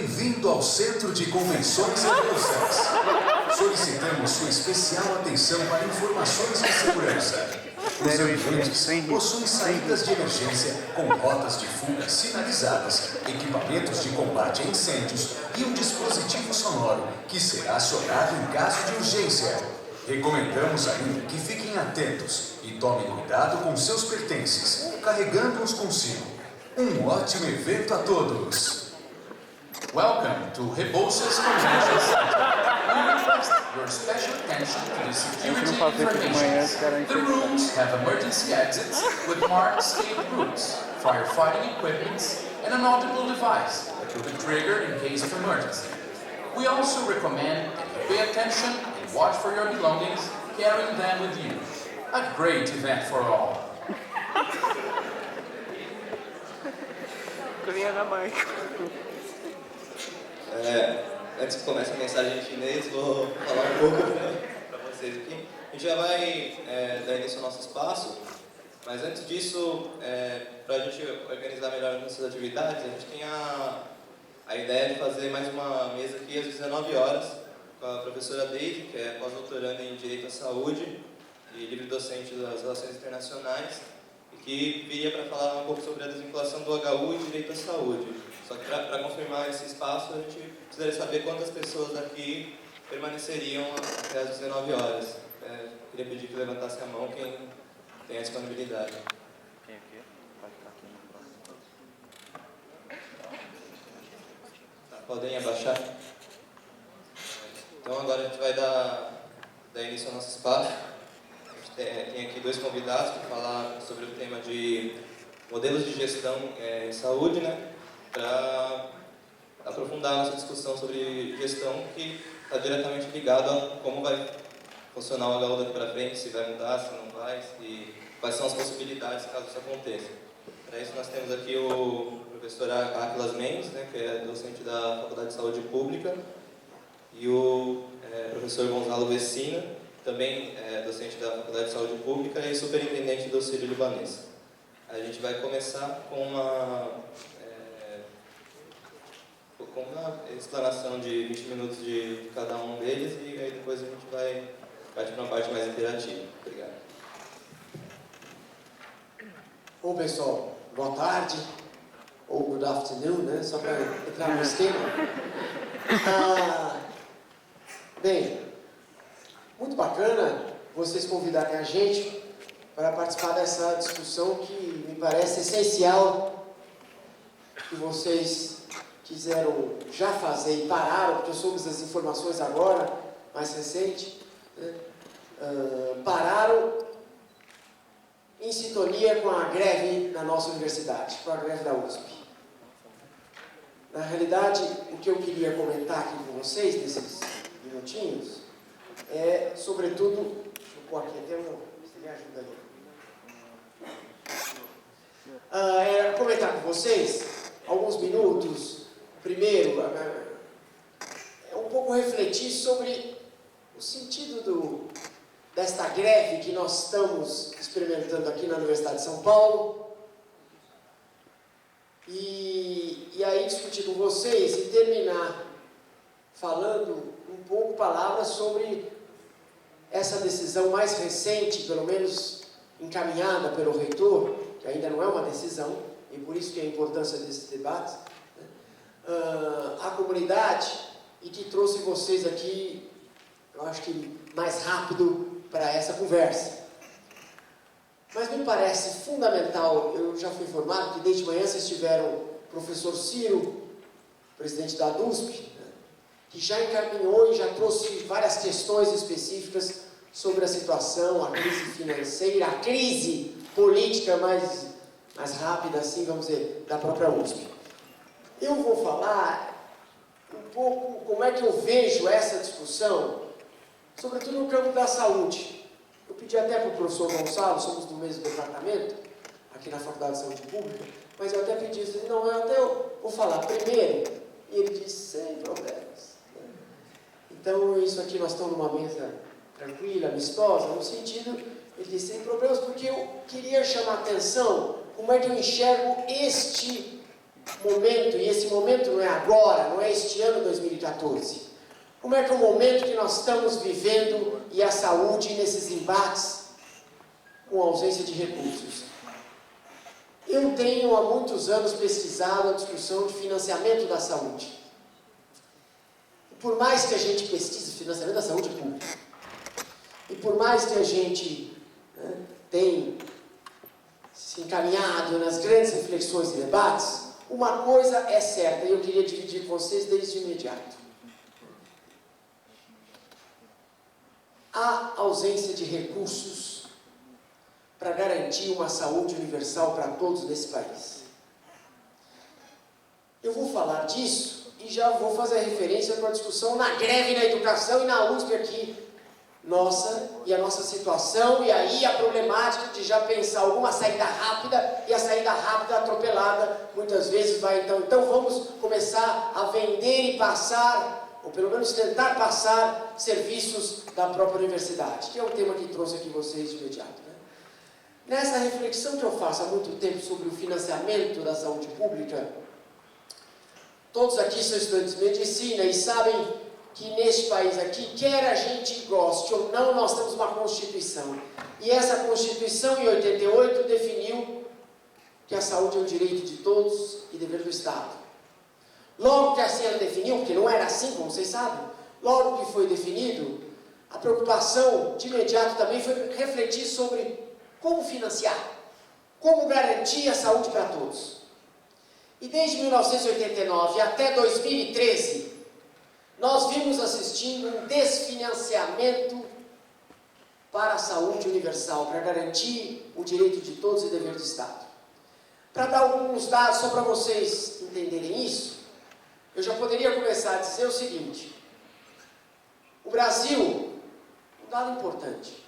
Bem-vindo ao Centro de Convenções e Reuniões. Solicitamos sua especial atenção para informações de segurança. Os ambientes possuem saídas de emergência com rotas de fuga sinalizadas, equipamentos de combate a incêndios e um dispositivo sonoro que será acionado em caso de urgência. Recomendamos ainda que fiquem atentos e tomem cuidado com seus pertences, carregando-os consigo. Um ótimo evento a todos! Welcome to Rebouças Convention Center. We request your special attention to the security information. The rooms have emergency exits with marked escape routes, firefighting equipment, and an audible device that will be triggered in case of emergency. We also recommend that you pay attention and watch for your belongings, carrying them with you. A great event for all. Antes que comece a mensagem em chinês, vou falar um pouco para vocês aqui. A gente já vai dar início ao nosso espaço, mas antes disso, para a gente organizar melhor as nossas atividades, a gente tem a ideia de fazer mais uma mesa aqui às 19 horas com a professora Deise, que é pós-doutoranda em Direito à Saúde e livre-docente das Relações Internacionais, e que viria para falar um pouco sobre a desvinculação do HU e Direito à Saúde. Só que para confirmar esse espaço, a gente precisaria saber quantas pessoas aqui permaneceriam até as 19 horas. Queria pedir que levantasse a mão quem tem a disponibilidade. Quem aqui? Vai ficar aqui no próximo. Tá, podem abaixar? Então agora a gente vai dar início ao nosso espaço. A gente tem aqui dois convidados para falar sobre o tema de modelos de gestão em saúde, né? Para aprofundar a nossa discussão sobre gestão, que está diretamente ligado a como vai funcionar o HU daqui para frente, se vai mudar, se não vai, e quais são as possibilidades caso isso aconteça. Para isso nós temos aqui o professor Áquilas Mendes, né, que é docente da Faculdade de Saúde Pública, e o professor Gonzalo Vecina, também docente da Faculdade de Saúde Pública e superintendente do Auxílio Libanês. A gente vai começar com uma explanação de 20 minutos de cada um deles, e aí depois a gente vai partir para uma parte mais interativa. Obrigado. Bom, pessoal, boa tarde, ou good afternoon, né? Só para entrar no esquema. Bem, muito bacana vocês convidarem a gente para participar dessa discussão que me parece essencial, que vocês quiseram já fazer e pararam, porque eu soube das informações agora, mais recente, né? Pararam em sintonia com a greve na nossa universidade, com a greve da USP. Na realidade, o que eu queria comentar aqui com vocês, nesses minutinhos, é, sobretudo, deixa eu pôr aqui até você me ajuda ali. Comentar com vocês alguns minutos. Primeiro, é um pouco refletir sobre o sentido desta greve que nós estamos experimentando aqui na Universidade de São Paulo. E aí discutir com vocês e terminar falando um pouco palavras sobre essa decisão mais recente, pelo menos encaminhada pelo reitor, que ainda não é uma decisão, e por isso que é a importância desses debates, à comunidade, e que trouxe vocês aqui, eu acho que mais rápido para essa conversa. Mas me parece fundamental, eu já fui informado que desde manhã vocês tiveram o professor Ciro, presidente da USP, que já encaminhou e já trouxe várias questões específicas sobre a situação, a crise financeira, a crise política mais rápida, assim, vamos dizer, da própria USP. Eu vou falar um pouco como é que eu vejo essa discussão, sobretudo no campo da saúde. Eu pedi até para o professor Gonçalo, somos do mesmo departamento, aqui na Faculdade de Saúde Pública, mas eu até pedi, não, eu vou falar primeiro, e ele disse, sem problemas. Então, isso aqui, nós estamos numa mesa tranquila, amistosa, no sentido, ele disse, sem problemas, porque eu queria chamar a atenção, como é que eu enxergo este momento, e esse momento não é agora, não é este ano 2014, como é que é o momento que nós estamos vivendo e a saúde nesses embates com ausência de recursos. Eu tenho há muitos anos pesquisado a discussão de financiamento da saúde. Por mais que a gente pesquise financiamento da saúde pública, e por mais que a gente tenha se encaminhado nas grandes reflexões e debates, uma coisa é certa, e eu queria dividir com vocês desde o imediato. Há ausência de recursos para garantir uma saúde universal para todos nesse país. Eu vou falar disso e já vou fazer referência para a discussão na greve na educação e na USP aqui, nossa, e a nossa situação, e aí a problemática de já pensar alguma saída rápida, e a saída rápida atropelada, muitas vezes vai então vamos começar a vender e passar, ou pelo menos tentar passar, serviços da própria universidade, que é um tema que trouxe aqui vocês de imediato. Nessa reflexão que eu faço há muito tempo sobre o financiamento da saúde pública, todos aqui são estudantes de medicina e sabem que neste país aqui, quer a gente goste ou não, nós temos uma Constituição. E essa Constituição, em 88, definiu que a saúde é um direito de todos e dever do Estado. Logo que assim ela definiu, porque não era assim, como vocês sabem, logo que foi definido, a preocupação de imediato também foi refletir sobre como financiar, como garantir a saúde para todos. E desde 1989 até 2013, nós vimos assistindo um desfinanciamento para a saúde universal, para garantir o direito de todos e dever do Estado. Para dar alguns dados, só para vocês entenderem isso, eu já poderia começar a dizer o seguinte: o Brasil, um dado importante,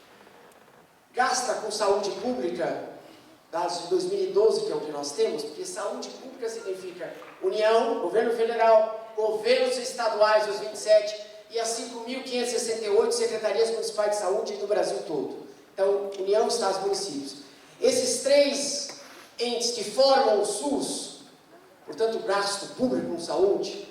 gasta com saúde pública, dados de 2012, que é o que nós temos, porque saúde pública significa União, Governo Federal, governos estaduais, os 27, e as 5.568 secretarias municipais de saúde do Brasil todo. Então, União, Estados e Municípios. Esses três entes que formam o SUS, portanto, o gasto público com saúde,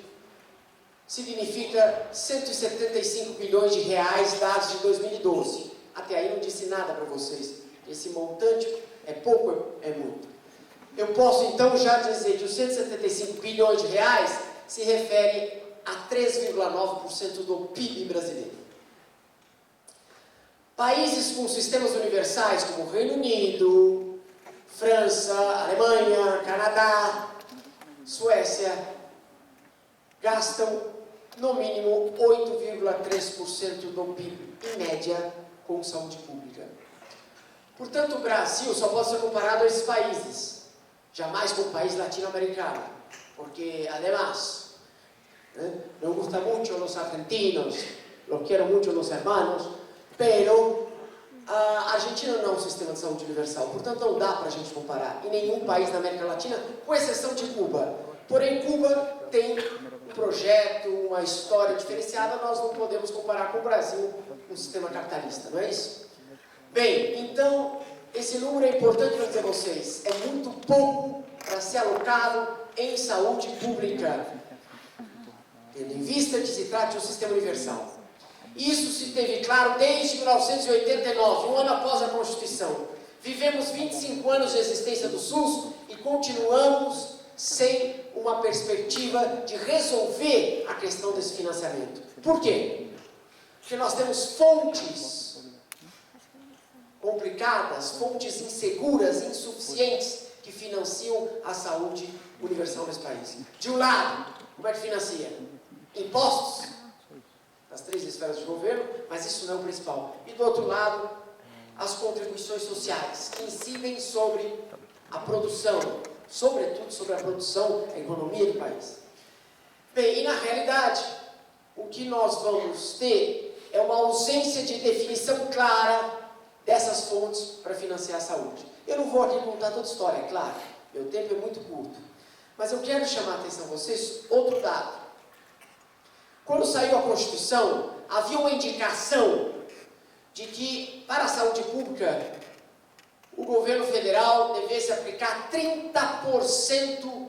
significa 175 bilhões de reais, dados de 2012. Até aí não disse nada para vocês. Esse montante é pouco, é muito. Eu posso então já dizer que os 175 bilhões de reais se refere a 3,9% do PIB brasileiro. Países com sistemas universais como o Reino Unido, França, Alemanha, Canadá, Suécia, gastam no mínimo 8,3% do PIB, em média, com saúde pública. Portanto, o Brasil só pode ser comparado a esses países, jamais com o país latino-americano, porque, además, me gusta mucho los argentinos, los quiero mucho los hermanos, pero a Argentina não é um sistema de saúde universal, portanto não dá para a gente comparar em nenhum país da América Latina, com exceção de Cuba. Porém, Cuba tem um projeto, uma história diferenciada, nós não podemos comparar com o Brasil, um sistema capitalista, não é isso? Bem, então, esse número é importante para dizer a vocês, é muito pouco para ser alocado em saúde pública, tendo em vista que se trata de um sistema universal. Isso se teve claro desde 1989, um ano após a Constituição. Vivemos 25 anos de existência do SUS e continuamos sem uma perspectiva de resolver a questão desse financiamento. Por quê? Porque nós temos fontes complicadas, fontes inseguras, insuficientes, que financiam a saúde universal nesse país. De um lado, como é que financia? Impostos, nas três esferas de governo, mas isso não é o principal. E do outro lado, as contribuições sociais, que incidem sobre a produção, sobretudo sobre a produção, a economia do país. Bem, e na realidade, o que nós vamos ter é uma ausência de definição clara dessas fontes para financiar a saúde. Eu não vou aqui contar toda a história, é claro, meu tempo é muito curto, mas eu quero chamar a atenção de vocês outro dado. Quando saiu a Constituição, havia uma indicação de que, para a saúde pública, o governo federal devesse aplicar 30%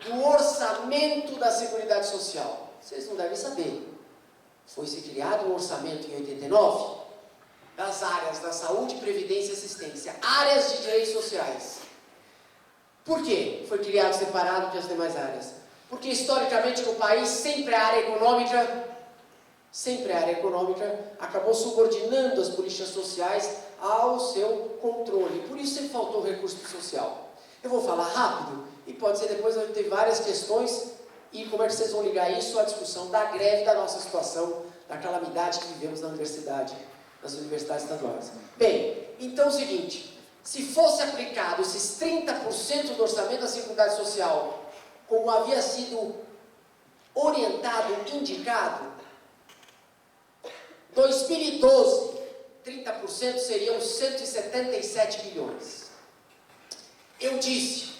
do orçamento da Seguridade Social. Vocês não devem saber. Foi-se criado um orçamento em 89 das áreas da saúde, previdência e assistência, áreas de direitos sociais. Por quê? Foi criado separado das demais áreas. Porque historicamente no país sempre a área econômica acabou subordinando as políticas sociais ao seu controle. Por isso sempre faltou recurso social. Eu vou falar rápido e pode ser depois ter várias questões e como é que vocês vão ligar isso à discussão da greve, da nossa situação, da calamidade que vivemos nas universidades estaduais. Bem, então é o seguinte, se fosse aplicado esses 30% do orçamento da Seguridade Social, como havia sido orientado, indicado, 2012, 30% seriam 177 bilhões. Eu disse,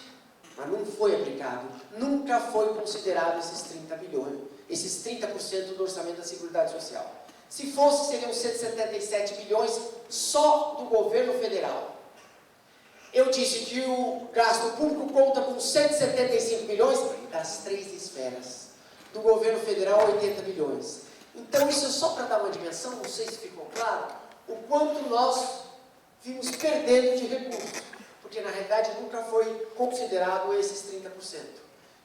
mas não foi aplicado, nunca foi considerado esses 30 bilhões, esses 30% do orçamento da Seguridade Social. Se fosse, seriam 177 bilhões só do governo federal. Eu disse que o gasto público conta com 175 bilhões das 3 esferas. Do governo federal, 80 bilhões. Então, isso é só para dar uma dimensão, não sei se ficou claro, o quanto nós vimos perdendo de recursos. Porque, na realidade, nunca foi considerado esses 30%.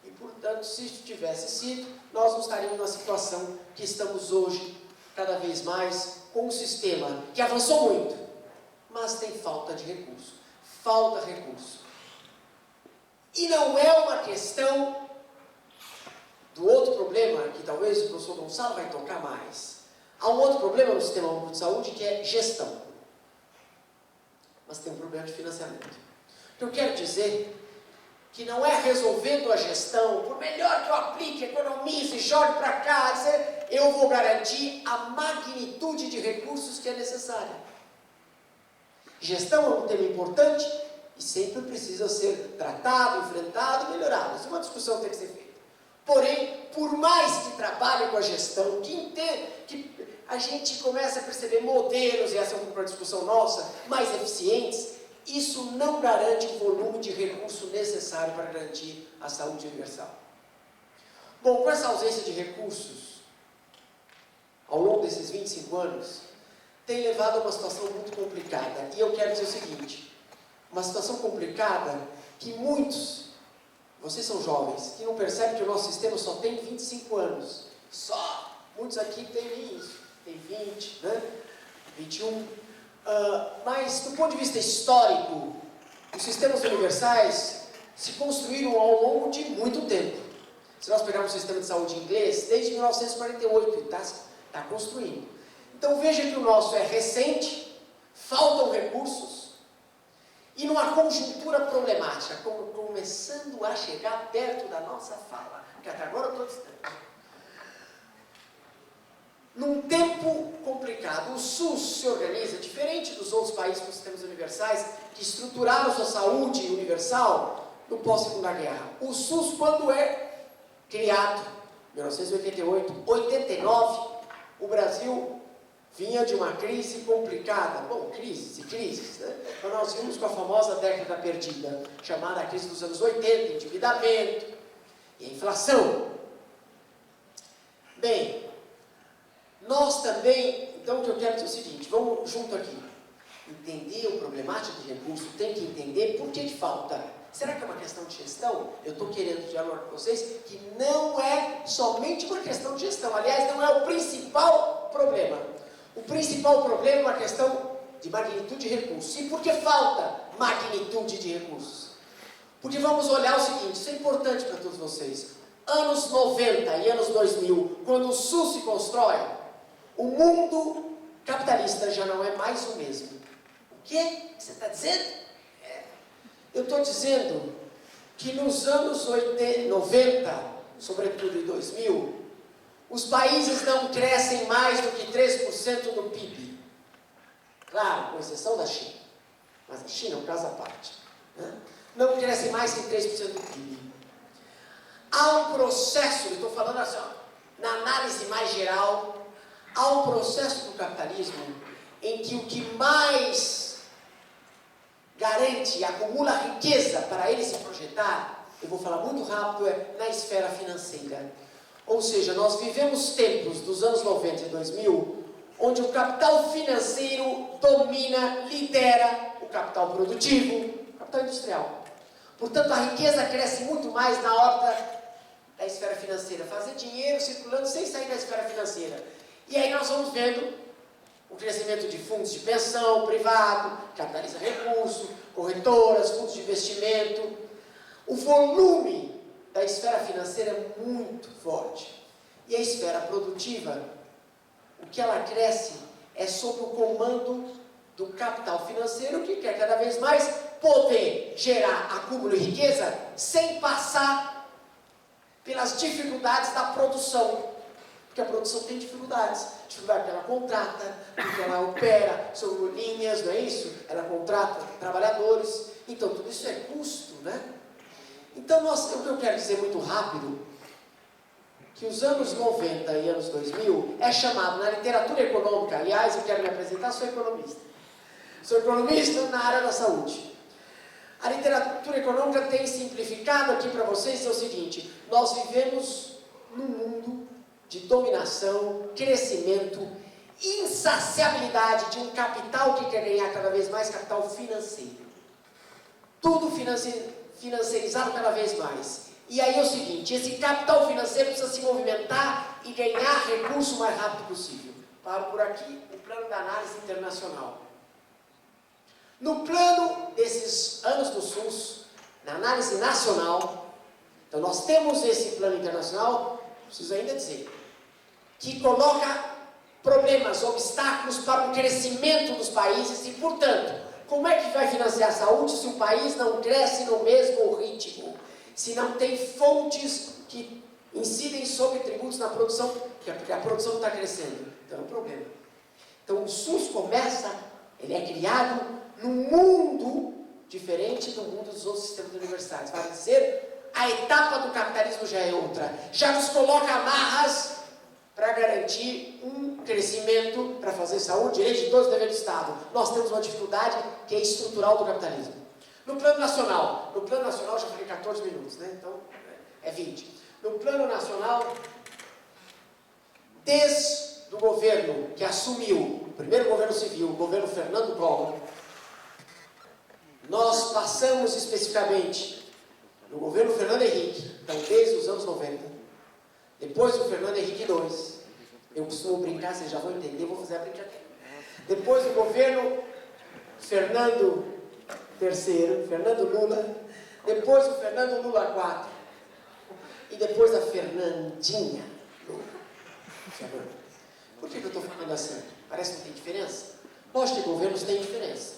E, portanto, se tivesse sido, nós não estaríamos na situação que estamos hoje, cada vez mais, com um sistema que avançou muito, mas tem falta de recurso. Falta recurso. E não é uma questão do outro problema, que talvez o professor Gonçalo vai tocar mais. Há um outro problema no Sistema Único de Saúde, que é gestão. Mas tem um problema de financiamento. O que eu quero dizer que não é resolvendo a gestão, por melhor que eu aplique, economize, jogue para cá, eu vou garantir a magnitude de recursos que é necessária. Gestão é um tema importante e sempre precisa ser tratado, enfrentado, melhorado. Isso é uma discussão que tem que ser feita. Porém, por mais que trabalhe com a gestão, que a gente comece a perceber modelos, e essa é uma discussão nossa, mais eficientes, isso não garante o volume de recurso necessário para garantir a saúde universal. Bom, com essa ausência de recursos, ao longo desses 25 anos, tem levado a uma situação muito complicada. E eu quero dizer o seguinte, uma situação complicada que muitos, vocês são jovens, que não percebem que o nosso sistema só tem 25 anos. Só! Muitos aqui têm isso, tem 20, né? 21. Mas, do ponto de vista histórico, os sistemas universais se construíram ao longo de muito tempo. Se nós pegarmos o sistema de saúde inglês, desde 1948, está construindo. Então veja que o nosso é recente, faltam recursos, e numa conjuntura problemática, começando a chegar perto da nossa fala, que até agora eu estou distante. Num tempo complicado, o SUS se organiza diferente dos outros países com sistemas universais, que estruturaram sua saúde universal no pós-segunda guerra. O SUS, quando é criado, 1988, 89, o Brasil vinha de uma crise complicada. Bom, crises, né? Então nós vimos com a famosa década perdida, chamada crise dos anos 80, endividamento e a inflação. Bem, nós também, então o que eu quero dizer é o seguinte, vamos junto aqui, entender o problemático de recurso, tem que entender por que falta. Será que é uma questão de gestão? Eu estou querendo dialogar com vocês que não é somente uma questão de gestão, aliás, não é o principal problema. O principal problema é uma questão de magnitude de recursos. E por que falta magnitude de recursos? Porque vamos olhar o seguinte, isso é importante para todos vocês. Anos 90 e anos 2000, quando o SUS se constrói, o mundo capitalista já não é mais o mesmo. O quê? Você está dizendo? Eu estou dizendo que nos anos 90, sobretudo em 2000, os países não crescem mais do que 3% do PIB. Claro, com exceção da China. Mas a China é um caso à parte. Né? Não crescem mais que 3% do PIB. Há um processo, eu estou falando assim, ó, na análise mais geral, há um processo do capitalismo em que o que mais garante e acumula riqueza para ele se projetar eu vou falar muito rápido, é na esfera financeira. Ou seja, nós vivemos tempos dos anos 90 e 2000, onde o capital financeiro domina, lidera o capital produtivo, o capital industrial. Portanto, a riqueza cresce muito mais na órbita da esfera financeira, fazer dinheiro circulando sem sair da esfera financeira. E aí nós vamos vendo o crescimento de fundos de pensão privado, capitaliza recurso, corretoras, fundos de investimento. O volume da esfera financeira é muito forte. E a esfera produtiva, o que ela cresce é sob o comando do capital financeiro, que quer cada vez mais poder gerar acúmulo e riqueza sem passar pelas dificuldades da produção. Porque a produção tem dificuldades. Dificuldade porque ela contrata, porque ela opera sobre linhas, não é isso? Ela contrata trabalhadores. Então, tudo isso é custo, né? Então, o que eu quero dizer muito rápido, que os anos 90 e anos 2000 é chamado na literatura econômica, aliás, eu quero me apresentar, sou economista. Sou economista na área da saúde. A literatura econômica tem simplificado aqui para vocês é o seguinte: nós vivemos num mundo de dominação, crescimento, insaciabilidade de um capital que quer ganhar cada vez mais, capital financeiro. Tudo financiarizado cada vez mais. E aí é o seguinte, esse capital financeiro precisa se movimentar e ganhar recurso o mais rápido possível. Paro por aqui, o plano da análise internacional. No plano desses anos do SUS, na análise nacional, então nós temos esse plano internacional, preciso ainda dizer, que coloca problemas, obstáculos para o crescimento dos países e, portanto, como é que vai financiar a saúde se o país não cresce no mesmo ritmo? Se não tem fontes que incidem sobre tributos na produção, porque a produção não está crescendo. Então é um problema. Então o SUS começa, ele é criado num mundo diferente do mundo dos outros sistemas universitários. Vai dizer, a etapa do capitalismo já é outra. Já nos coloca amarras para garantir um crescimento, para fazer saúde, direito de todos, dever do Estado. Nós temos uma dificuldade que é estrutural do capitalismo. No plano nacional já falei 14 minutos, né? Então é 20. No plano nacional, desde o governo que assumiu, o primeiro governo civil, o governo Fernando Collor, nós passamos especificamente no governo Fernando Henrique, então desde os anos 90, depois do Fernando Henrique II, eu costumo brincar, vocês já vão entender, vou fazer a brincadeira. Depois do governo Fernando III, Fernando Lula, depois do Fernando Lula IV, e depois da Fernandinha Lula. Por que eu estou falando assim? Parece que não tem diferença? Lógico que governos têm diferença,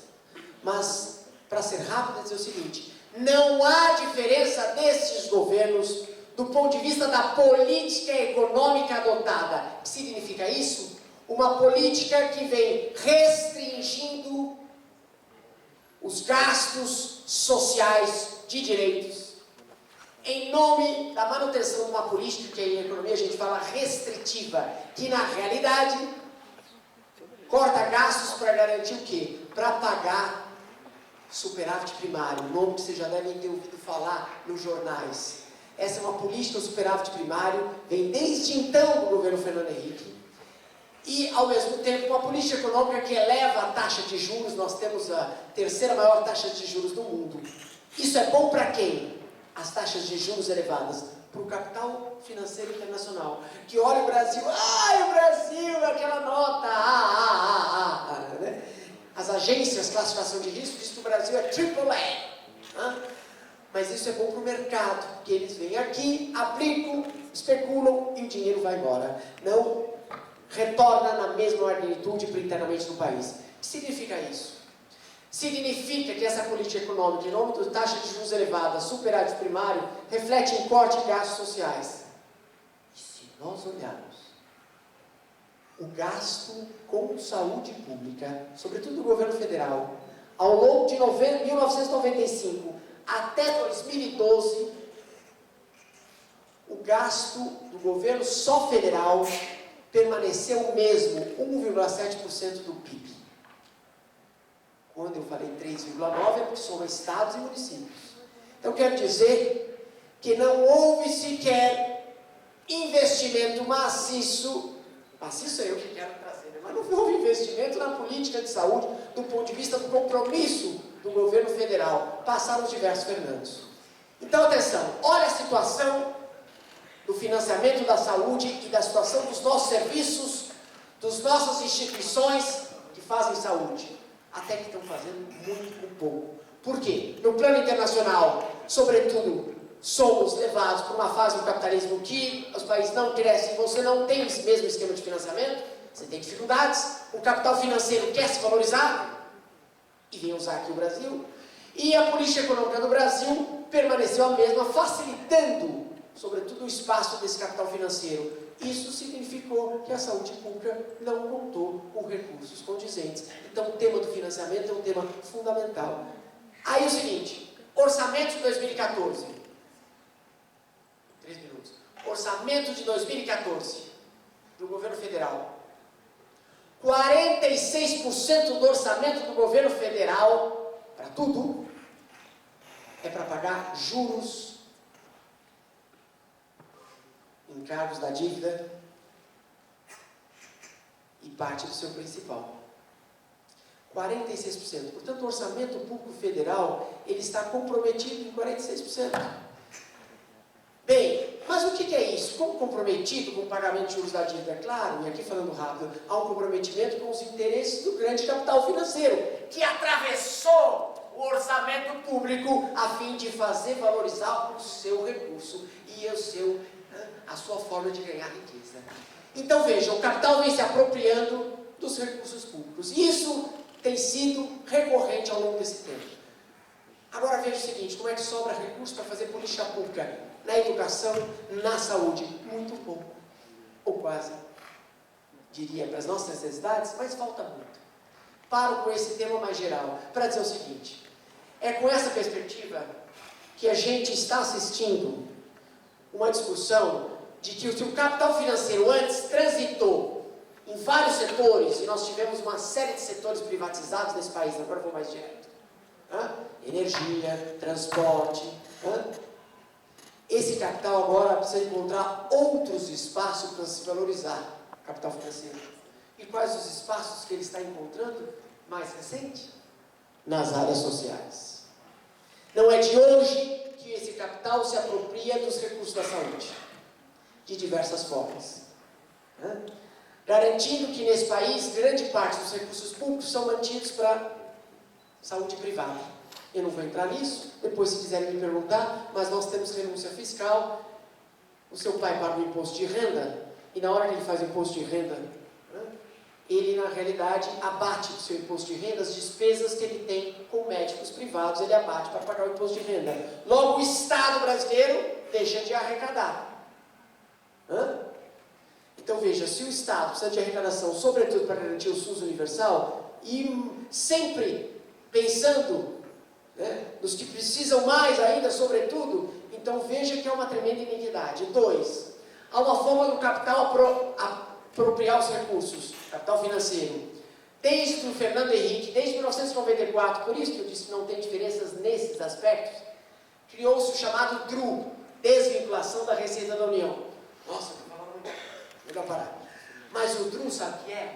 mas, para ser rápido, dizer o seguinte, não há diferença desses governos do ponto de vista da política econômica adotada. O que significa isso? Uma política que vem restringindo os gastos sociais de direitos em nome da manutenção de uma política que em economia a gente fala restritiva, que na realidade corta gastos para garantir o quê? Para pagar superávit primário, um nome que vocês já devem ter ouvido falar nos jornais. Essa é uma política, o superávit primário, vem desde então do governo Fernando Henrique, e ao mesmo tempo uma política econômica que eleva a taxa de juros. Nós temos a terceira maior taxa de juros do mundo. Isso é bom para quem? As taxas de juros elevadas. Para o capital financeiro internacional, que olha o Brasil, o Brasil, aquela nota, né? As agências de classificação de risco dizem que o Brasil é AAA. Mas isso é bom para o mercado, porque eles vêm aqui, aplicam, especulam e o dinheiro vai embora. Não retorna na mesma magnitude internamente no país. O que significa isso? Significa que essa política econômica, em nome da taxa de juros elevada, superávit primário, reflete em corte de gastos sociais. E se nós olharmos o gasto com saúde pública, sobretudo do governo federal, ao longo de 1995 até 2012, o gasto do governo só federal permaneceu o mesmo, 1,7% do PIB. Quando eu falei 3,9% é porque soma estados e municípios. Então quero dizer que não houve sequer investimento maciço é eu que quero trazer, né? Mas não houve investimento na política de saúde do ponto de vista do compromisso do governo federal. Passaram os diversos Fernandos. Então, atenção, olha a situação do financiamento da saúde e da situação dos nossos serviços, das nossas instituições que fazem saúde. Até que estão fazendo muito pouco. Por quê? No plano internacional, sobretudo, somos levados para uma fase do capitalismo que os países não crescem, você não tem esse mesmo esquema de financiamento, você tem dificuldades, o capital financeiro quer se valorizar, e vem usar aqui o Brasil, e a política econômica do Brasil permaneceu a mesma, facilitando, sobretudo, o espaço desse capital financeiro. Isso significou que a saúde pública não contou com recursos condizentes. Então, o tema do financiamento é um tema fundamental. Aí o seguinte, orçamento de 2014. 3 minutos. Orçamento de 2014 do governo federal. 46% do orçamento do governo federal, para tudo, é para pagar juros, encargos da dívida e parte do seu principal. 46%. Portanto, o orçamento público federal, ele está comprometido em 46%. Bem, mas o que é isso? Como comprometido com o pagamento de juros da dívida? Claro, e aqui falando rápido, há um comprometimento com os interesses do grande capital financeiro, que atravessou o orçamento público a fim de fazer valorizar o seu recurso e a sua forma de ganhar riqueza. Então veja, o capital vem se apropriando dos recursos públicos. Isso tem sido recorrente ao longo desse tempo. Agora veja o seguinte, como é que sobra recurso para fazer política pública na educação, na saúde? Muito pouco, ou quase, diria, para as nossas necessidades, mas falta muito. Paro com esse tema mais geral, para dizer o seguinte, é com essa perspectiva que a gente está assistindo uma discussão de que o capital financeiro antes transitou em vários setores, e nós tivemos uma série de setores privatizados nesse país, agora vou mais direto. Energia, transporte. Esse capital agora precisa encontrar outros espaços para se valorizar, capital financeiro. E quais os espaços que ele está encontrando mais recente? Nas áreas sociais. Não é de hoje que esse capital se apropria dos recursos da saúde, de diversas formas. Garantindo que nesse país, grande parte dos recursos públicos são mantidos para saúde privada. Eu não vou entrar nisso, depois se quiserem me perguntar, mas nós temos renúncia fiscal, o seu pai paga o imposto de renda, e na hora que ele faz o imposto de renda, ele na realidade abate do seu imposto de renda as despesas que ele tem com médicos privados, ele abate para pagar o imposto de renda. Logo o Estado brasileiro deixa de arrecadar. Então veja, se o Estado precisa de arrecadação, sobretudo para garantir o SUS universal, e sempre pensando nos que precisam mais ainda, sobretudo, então veja que é uma tremenda iniquidade. 2, há uma forma do capital apropriar os recursos, capital financeiro. Desde o Fernando Henrique, desde 1994, por isso que eu disse que não tem diferenças nesses aspectos, criou-se o chamado DRU, Desvinculação da Receita da União. Nossa, vou falar muito, melhor parar. Mas o DRU, sabe o que é?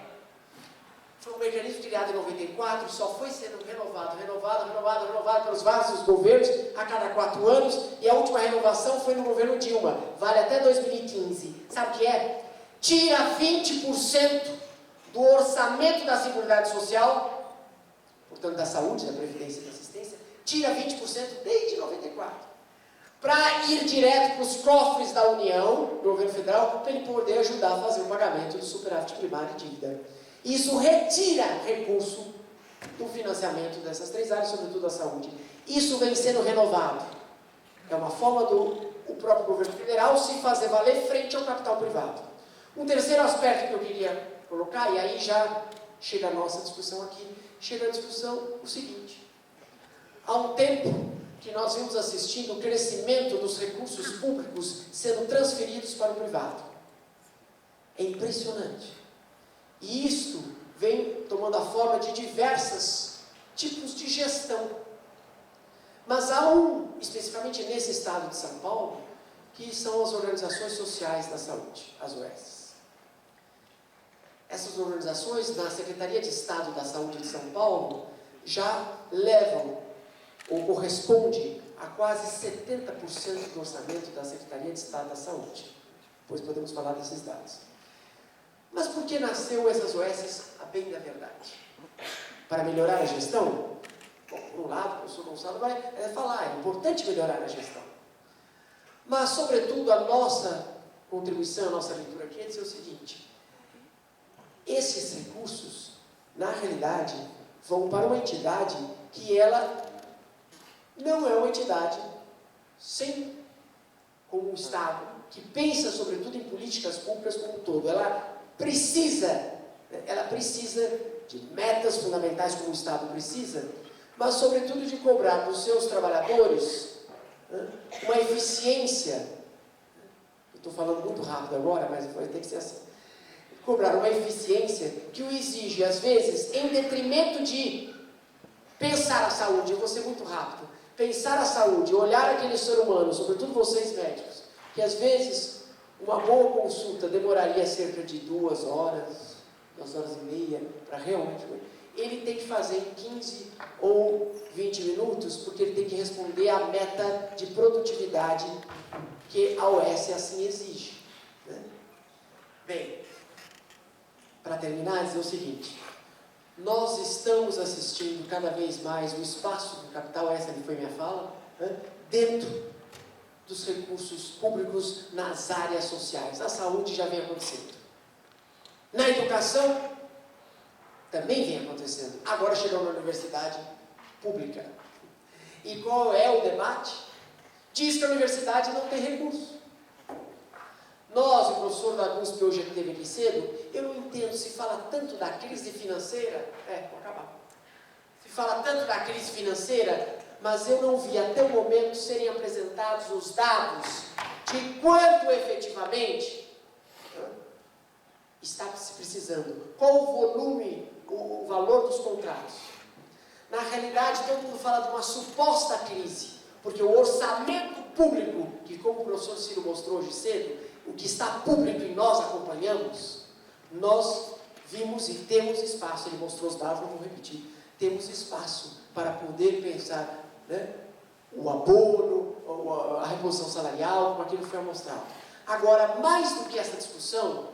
Foi um mecanismo criado em 94 e só foi sendo renovado pelos vários governos a cada 4 anos, e a última renovação foi no governo Dilma, vale até 2015. Sabe o que é? Tira 20% do orçamento da Seguridade Social, portanto da saúde, da previdência e da assistência, tira 20% desde 94, para ir direto para os cofres da União, do governo federal, para ele poder ajudar a fazer o pagamento do superávit primário e dívida. Isso retira recurso do financiamento dessas 3 áreas, sobretudo a saúde. Isso vem sendo renovado. É uma forma do próprio governo federal se fazer valer frente ao capital privado. Um terceiro aspecto que eu queria colocar, e aí já chega a nossa discussão aqui, chega a discussão o seguinte. Há um tempo que nós vimos assistindo o crescimento dos recursos públicos sendo transferidos para o privado. É impressionante. E isto vem tomando a forma de diversos tipos de gestão. Mas há especificamente nesse estado de São Paulo, que são as organizações sociais da saúde, as OS. Essas organizações, na Secretaria de Estado da Saúde de São Paulo, já levam, ou corresponde a quase 70% do orçamento da Secretaria de Estado da Saúde. Depois podemos falar desses dados. Mas por que nasceu essas OS, a bem da verdade? Para melhorar a gestão? Bom, por um lado, o professor Gonçalo vai falar, é importante melhorar a gestão. Mas, sobretudo, a nossa contribuição, a nossa leitura aqui é dizer o seguinte: esses recursos, na realidade, vão para uma entidade que ela não é uma entidade como o Estado, que pensa, sobretudo, em políticas públicas como um todo. Ela precisa de metas fundamentais como o Estado precisa, mas, sobretudo, de cobrar dos seus trabalhadores uma eficiência. Eu estou falando muito rápido agora, mas vai ter que ser assim. Cobrar uma eficiência que o exige, às vezes, em detrimento de pensar a saúde. Eu vou ser muito rápido. Pensar a saúde, olhar aquele ser humano, sobretudo vocês médicos, que às vezes uma boa consulta demoraria cerca de 2 horas, 2 horas e meia, para realmente... Ele tem que fazer em 15 ou 20 minutos, porque ele tem que responder à meta de produtividade que a OS assim exige. Né? Bem, para terminar, dizer o seguinte: nós estamos assistindo cada vez mais o espaço do capital, essa foi minha fala, dentro dos recursos públicos nas áreas sociais. A saúde já vem acontecendo. Na educação, também vem acontecendo. Agora chegou na universidade pública. E qual é o debate? Diz que a universidade não tem recurso. Nós, o professor da USP hoje esteve aqui cedo, eu não entendo, se fala tanto da crise financeira, vou acabar. Se fala tanto da crise financeira, mas eu não vi até o momento serem apresentados os dados de quanto efetivamente está se precisando, qual o volume, o valor dos contratos. Na realidade, todo mundo fala de uma suposta crise, porque o orçamento público, que como o professor Ciro mostrou hoje cedo, o que está público e nós acompanhamos, nós vimos e temos espaço, ele mostrou os dados, não vou repetir, temos espaço para poder pensar, né, o abono, a reposição salarial, como aquilo foi mostrado. Agora, mais do que essa discussão,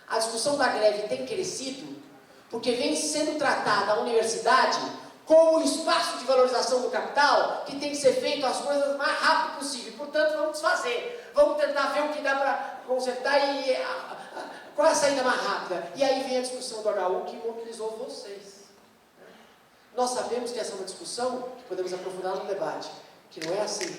a discussão da greve tem crescido, porque vem sendo tratada a universidade como o espaço de valorização do capital, que tem que ser feito as coisas o mais rápido possível. Portanto, vamos desfazer, vamos tentar ver o que dá para consertar e qual é a saída mais rápida. E aí vem a discussão do HU que mobilizou vocês. Nós sabemos que essa é uma discussão que podemos aprofundar no debate, que não é assim.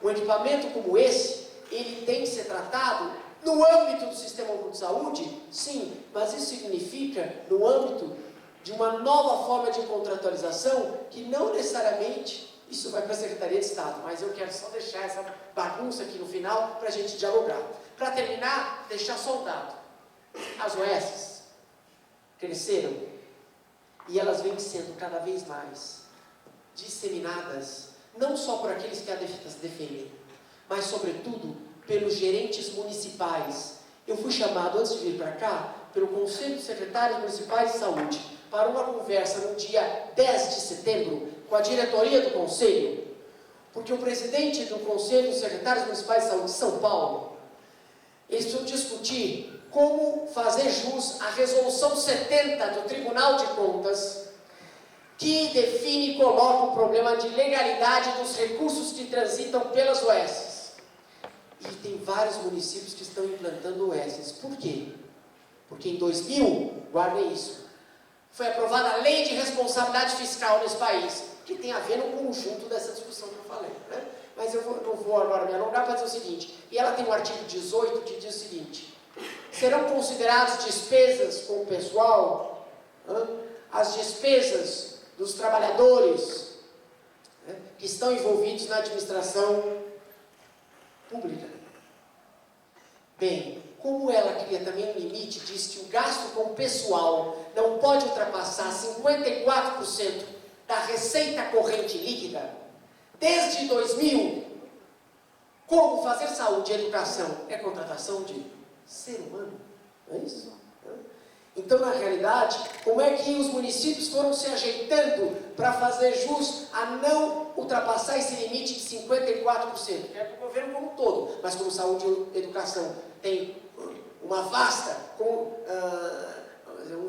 Um equipamento como esse, ele tem que ser tratado no âmbito do Sistema Único de Saúde, sim, mas isso significa no âmbito de uma nova forma de contratualização, que não necessariamente isso vai para a Secretaria de Estado, mas eu quero só deixar essa bagunça aqui no final para a gente dialogar. Para terminar, deixar só um dado. As OS cresceram e elas vêm sendo cada vez mais disseminadas, não só por aqueles que a defendem, mas sobretudo pelos gerentes municipais. Eu fui chamado, antes de vir para cá, pelo Conselho de Secretários Municipais de Saúde, para uma conversa no dia 10 de setembro, com a diretoria do Conselho, porque o presidente do Conselho dos Secretários Municipais de Saúde de São Paulo, eles precisam discutir como fazer jus à resolução 70 do Tribunal de Contas, que define e coloca o problema de legalidade dos recursos que transitam pelas OS. E tem vários municípios que estão implantando OS. Por quê? Porque em 2000, guardem isso, foi aprovada a Lei de Responsabilidade Fiscal nesse país, que tem a ver no conjunto dessa discussão que eu falei. Né? Mas eu não vou agora me alongar para dizer o seguinte, e ela tem o artigo 18 que diz o seguinte: serão consideradas despesas com o pessoal, as despesas dos trabalhadores que estão envolvidos na administração pública. Bem, como ela cria também um limite, diz que o gasto com o pessoal não pode ultrapassar 54% da receita corrente líquida, Desde 2000, como fazer saúde e educação é contratação de ser humano, não é isso? Então, na realidade, como é que os municípios foram se ajeitando para fazer jus a não ultrapassar esse limite de 54%? Que é para o governo como um todo, mas como saúde e educação tem um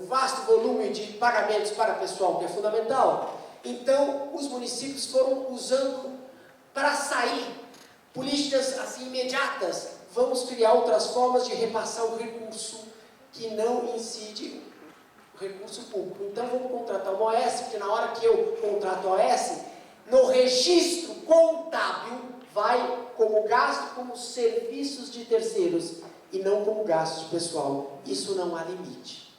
vasto volume de pagamentos para pessoal que é fundamental, então os municípios foram usando para sair políticas assim imediatas. Vamos criar outras formas de repassar o recurso que não incide o recurso público. Então vamos contratar uma OS, porque na hora que eu contrato a OS, no registro contábil vai como gasto como serviços de terceiros e não como gasto de pessoal. Isso não há limite.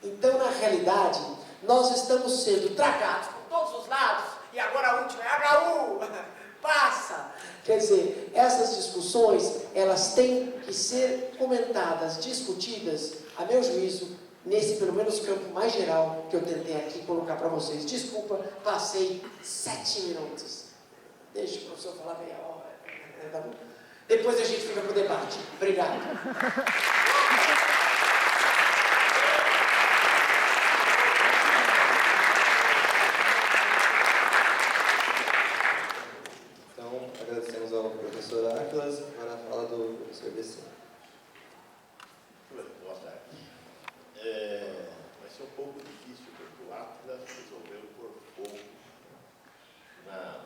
Então, na realidade, nós estamos sendo tragados por todos os lados, e agora a última é HU, passa. Quer dizer, essas discussões, elas têm que ser comentadas, discutidas, a meu juízo, nesse, pelo menos, campo mais geral que eu tentei aqui colocar para vocês. Desculpa, passei 7 minutos. Deixa o professor falar meia hora. Tá bom? Depois a gente fica para o debate. Obrigado. Então, agradecemos ao professor Atlas. Agora a fala do professor Bessin. Boa tarde. Vai ser um pouco difícil, porque o Atlas resolveu pôr fogo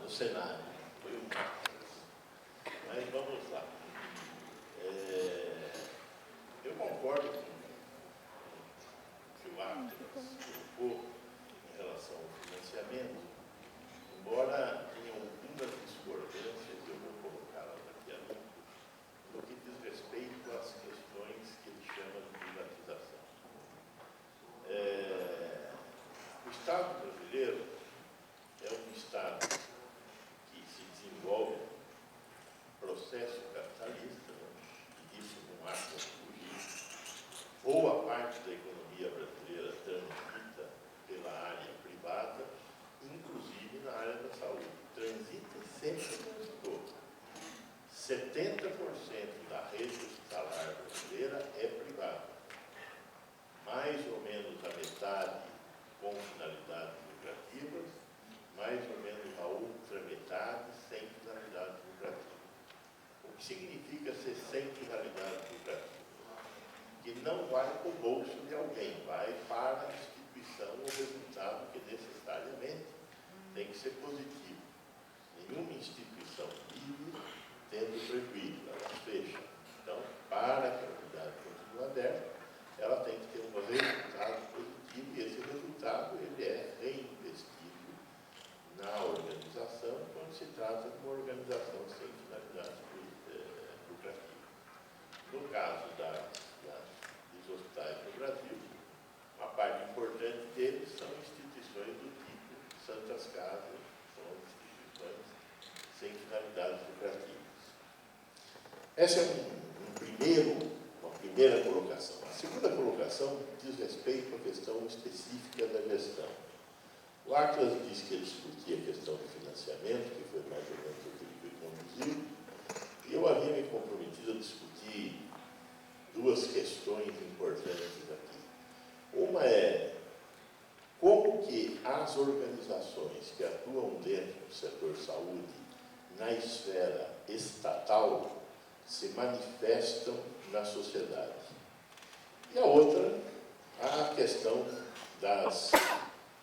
no cenário. Foi um Atlas. Mas vamos lá. Eu concordo com o que o Atlas colocou em relação ao financiamento, embora tenha algumas discordâncias, eu vou colocá-las aqui a limpo, no que diz respeito às questões que ele chama de privatização. O Estado brasileiro é um Estado que se desenvolve processo capitalista, né? E isso não há como fugir. Boa parte da economia brasileira transita pela área privada, inclusive na área da saúde. Transita e sempre transitou. 70% da rede hospitalar brasileira é privada. Mais ou menos a metade com finalidades lucrativas, mais ou menos a outra metade sem finalidades lucrativas. O que significa ser sem finalidades lucrativas? Que não vai para o bolso de alguém, vai para a instituição o resultado que necessariamente tem que ser positivo. Nenhuma instituição vive tendo prejuízo, ela fecha. Então, para que a unidade continue aberta, ela tem que ter um resultado positivo e esse resultado ele é reinvestido na organização quando se trata de uma organização sem finalidade lucrativa. No caso dos hospitais no Brasil, uma parte importante deles são instituições do tipo Santas Casas, são instituições sem finalidades lucrativas. Essa é uma primeira colocação. A segunda colocação diz respeito à questão específica da gestão. O Atlas disse que ele discutia a questão do financiamento, que foi mais ou menos o que ele conduziu, e eu havia me comprometido a discutir duas questões importantes aqui. Uma é como que as organizações que atuam dentro do setor saúde, na esfera estatal, se manifestam na sociedade. E a outra, a questão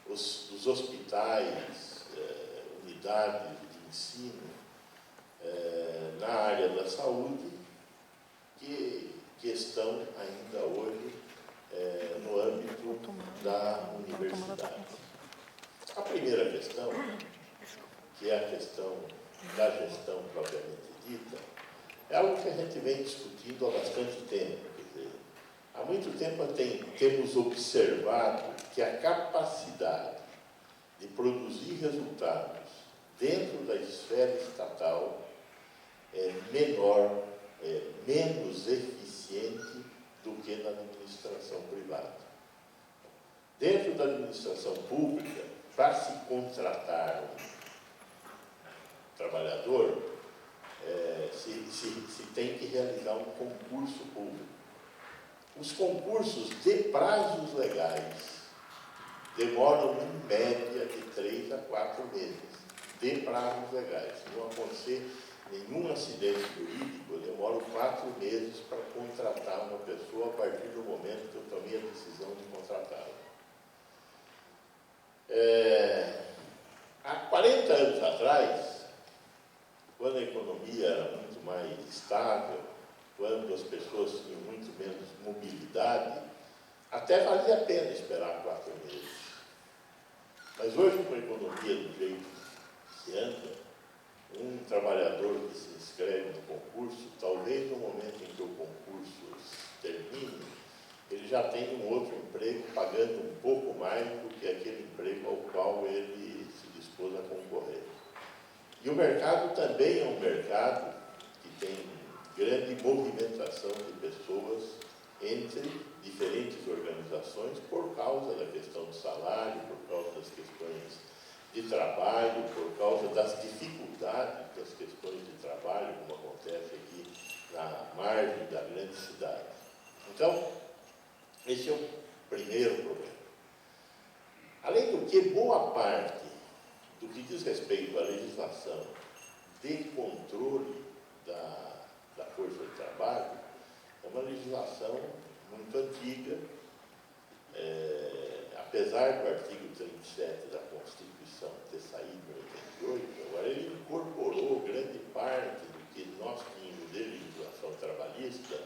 dos hospitais, unidades de ensino na área da saúde, que estão ainda hoje no âmbito da universidade. A primeira questão, que é a questão da gestão propriamente dita, é algo que a gente vem discutindo há bastante tempo. Quer dizer, há muito tempo temos observado que a capacidade de produzir resultados dentro da esfera estatal é menor, menos eficiente do que na administração privada. Dentro da administração pública, para se contratar realizar um concurso público. Os concursos de prazos legais demoram, em média, de 3 a 4 meses, de prazos legais. Se não acontecer nenhum acidente jurídico, eu demoro 4 meses para contratar uma pessoa a partir do momento que eu tomei a decisão de contratá-la. Há 40 anos atrás, quando a economia era muito mais estável, quando as pessoas tinham muito menos mobilidade, até valia a pena esperar 4 meses. Mas hoje, com a economia do jeito que se anda, um trabalhador que se inscreve no concurso, talvez no momento em que o concurso termine, ele já tem um outro emprego pagando um pouco mais do que aquele emprego ao qual ele se dispôs a concorrer. E o mercado também é um mercado que tem grande movimentação de pessoas entre diferentes organizações por causa da questão do salário, por causa das questões de trabalho, por causa das dificuldades das questões de trabalho, como acontece aqui na margem da grande cidade. Então, esse é o primeiro problema. Além do que, boa parte do que diz respeito à legislação de controle da força de trabalho é uma legislação muito antiga, apesar do artigo 37 da Constituição ter saído em 88, agora ele incorporou grande parte do que nós tínhamos de legislação trabalhista,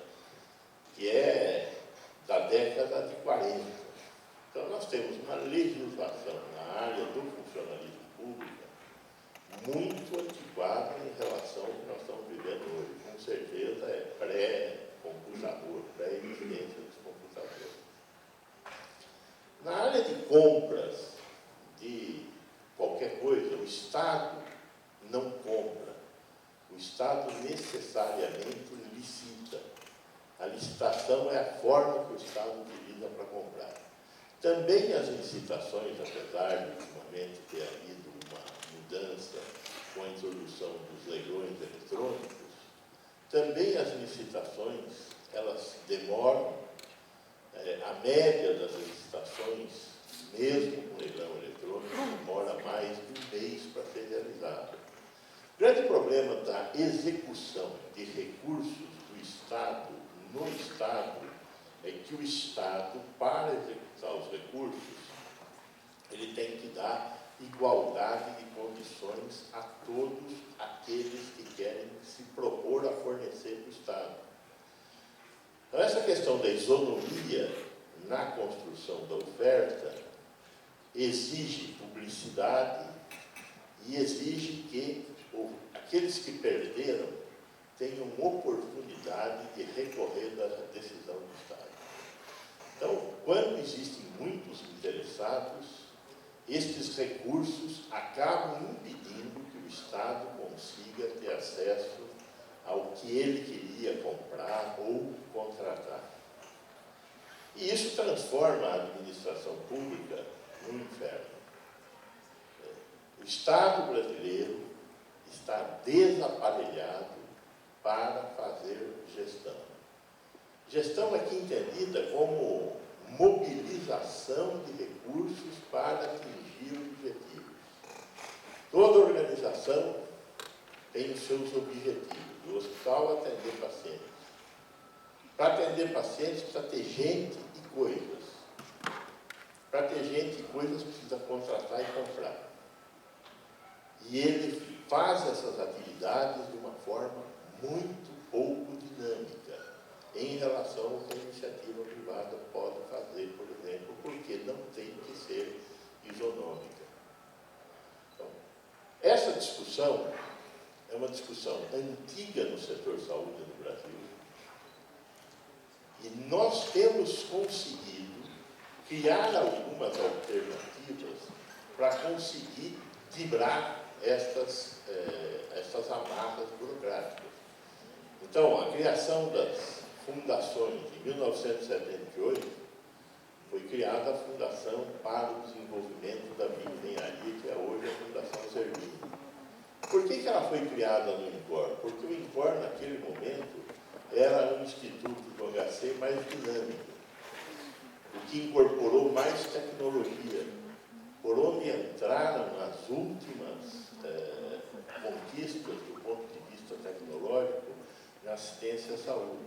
que é da década de 40. Então, nós temos uma legislação na área do funcionalismo público muito antiquada em relação ao que nós estamos vivendo hoje. Com certeza é pré-computador, pré-existência dos computadores. Na área de compras de qualquer coisa, o Estado não compra. O Estado necessariamente licita. A licitação é a forma que o Estado utiliza para comprar. Também as licitações, apesar de ultimamente ter havido uma mudança com a introdução dos leilões eletrônicos, também as licitações, elas demoram, a média das licitações, mesmo com leilão eletrônico, demora mais de um mês para ser realizada. O grande problema da execução de recursos do Estado no Estado é que o Estado, para executar os recursos, ele tem que dar igualdade de condições a todos aqueles que querem se propor a fornecer para o Estado. Então, essa questão da isonomia na construção da oferta exige publicidade e exige que aqueles que perderam tenham oportunidade de recorrer da decisão do Estado. Então, quando existem muitos interessados, estes recursos acabam impedindo que o Estado consiga ter acesso ao que ele queria comprar ou contratar. E isso transforma a administração pública num inferno. O Estado brasileiro está desaparelhado para fazer gestão. Gestão aqui entendida como mobilização de recursos para atingir objetivos. Toda organização tem os seus objetivos. O hospital atender pacientes. Para atender pacientes precisa ter gente e coisas. Para ter gente e coisas precisa contratar e comprar. E ele faz essas atividades de uma forma muito pouco dinâmica em relação ao que a iniciativa privada pode fazer, por exemplo, porque não tem que ser isonômica. Então, essa discussão é uma discussão antiga no setor saúde no Brasil e nós temos conseguido criar algumas alternativas para conseguir driblar estas amarras burocráticas. Então, a criação das fundações, em 1978, foi criada a Fundação para o Desenvolvimento da Bioengenharia, que é hoje a Fundação Servini. Por que ela foi criada no INCOR? Porque o INCOR, naquele momento, era um instituto do HC mais dinâmico, o que incorporou mais tecnologia, por onde entraram as últimas conquistas do ponto de vista tecnológico na assistência à saúde.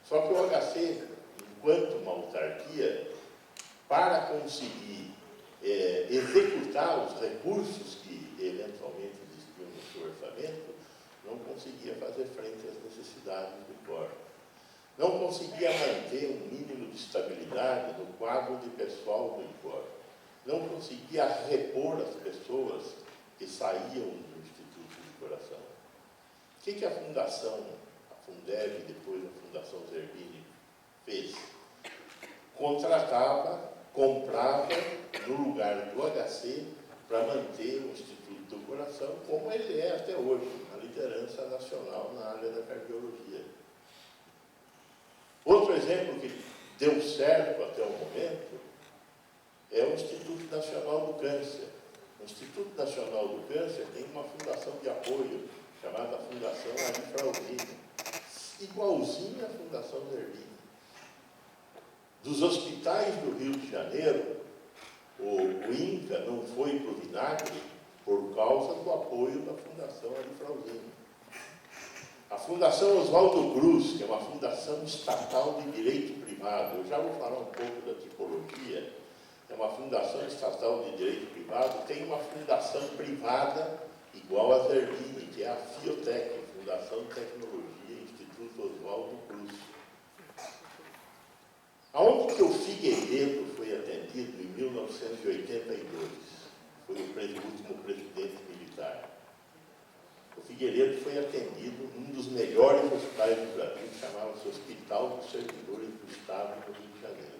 Só que o HC, enquanto uma autarquia, para conseguir executar os recursos que eventualmente existiam no seu orçamento, não conseguia fazer frente às necessidades do INCOR. Não conseguia manter um mínimo de estabilidade no quadro de pessoal do INCOR. Não conseguia repor as pessoas que saíam do Instituto de Coração. O que a Fundação, a Fundeb, depois a Fundação Zerbini, fez? Contratava, comprava no lugar do HC para manter o Instituto do Coração, como ele é até hoje, a liderança nacional na área da cardiologia. Outro exemplo que deu certo até o momento é o Instituto Nacional do Câncer. O Instituto Nacional do Câncer tem uma fundação de apoio chamada Fundação Ari Fraudini, igualzinha à Fundação Zerbini. Dos hospitais do Rio de Janeiro, o INCA não foi para o vinagre por causa do apoio da Fundação Ari Fraudini. A Fundação Oswaldo Cruz, que é uma fundação estatal de direito privado, eu já vou falar um pouco da tipologia, é uma fundação estatal de direito privado, tem uma fundação privada igual a Zerbini, que é a Fiotec, Fundação de Tecnologia, Instituto Oswaldo Cruz. Aonde que o Figueiredo foi atendido em 1982? Foi o último presidente militar. O Figueiredo foi atendido num dos melhores hospitais do Brasil, que chamava-se Hospital dos Servidores do Estado no Rio de Janeiro.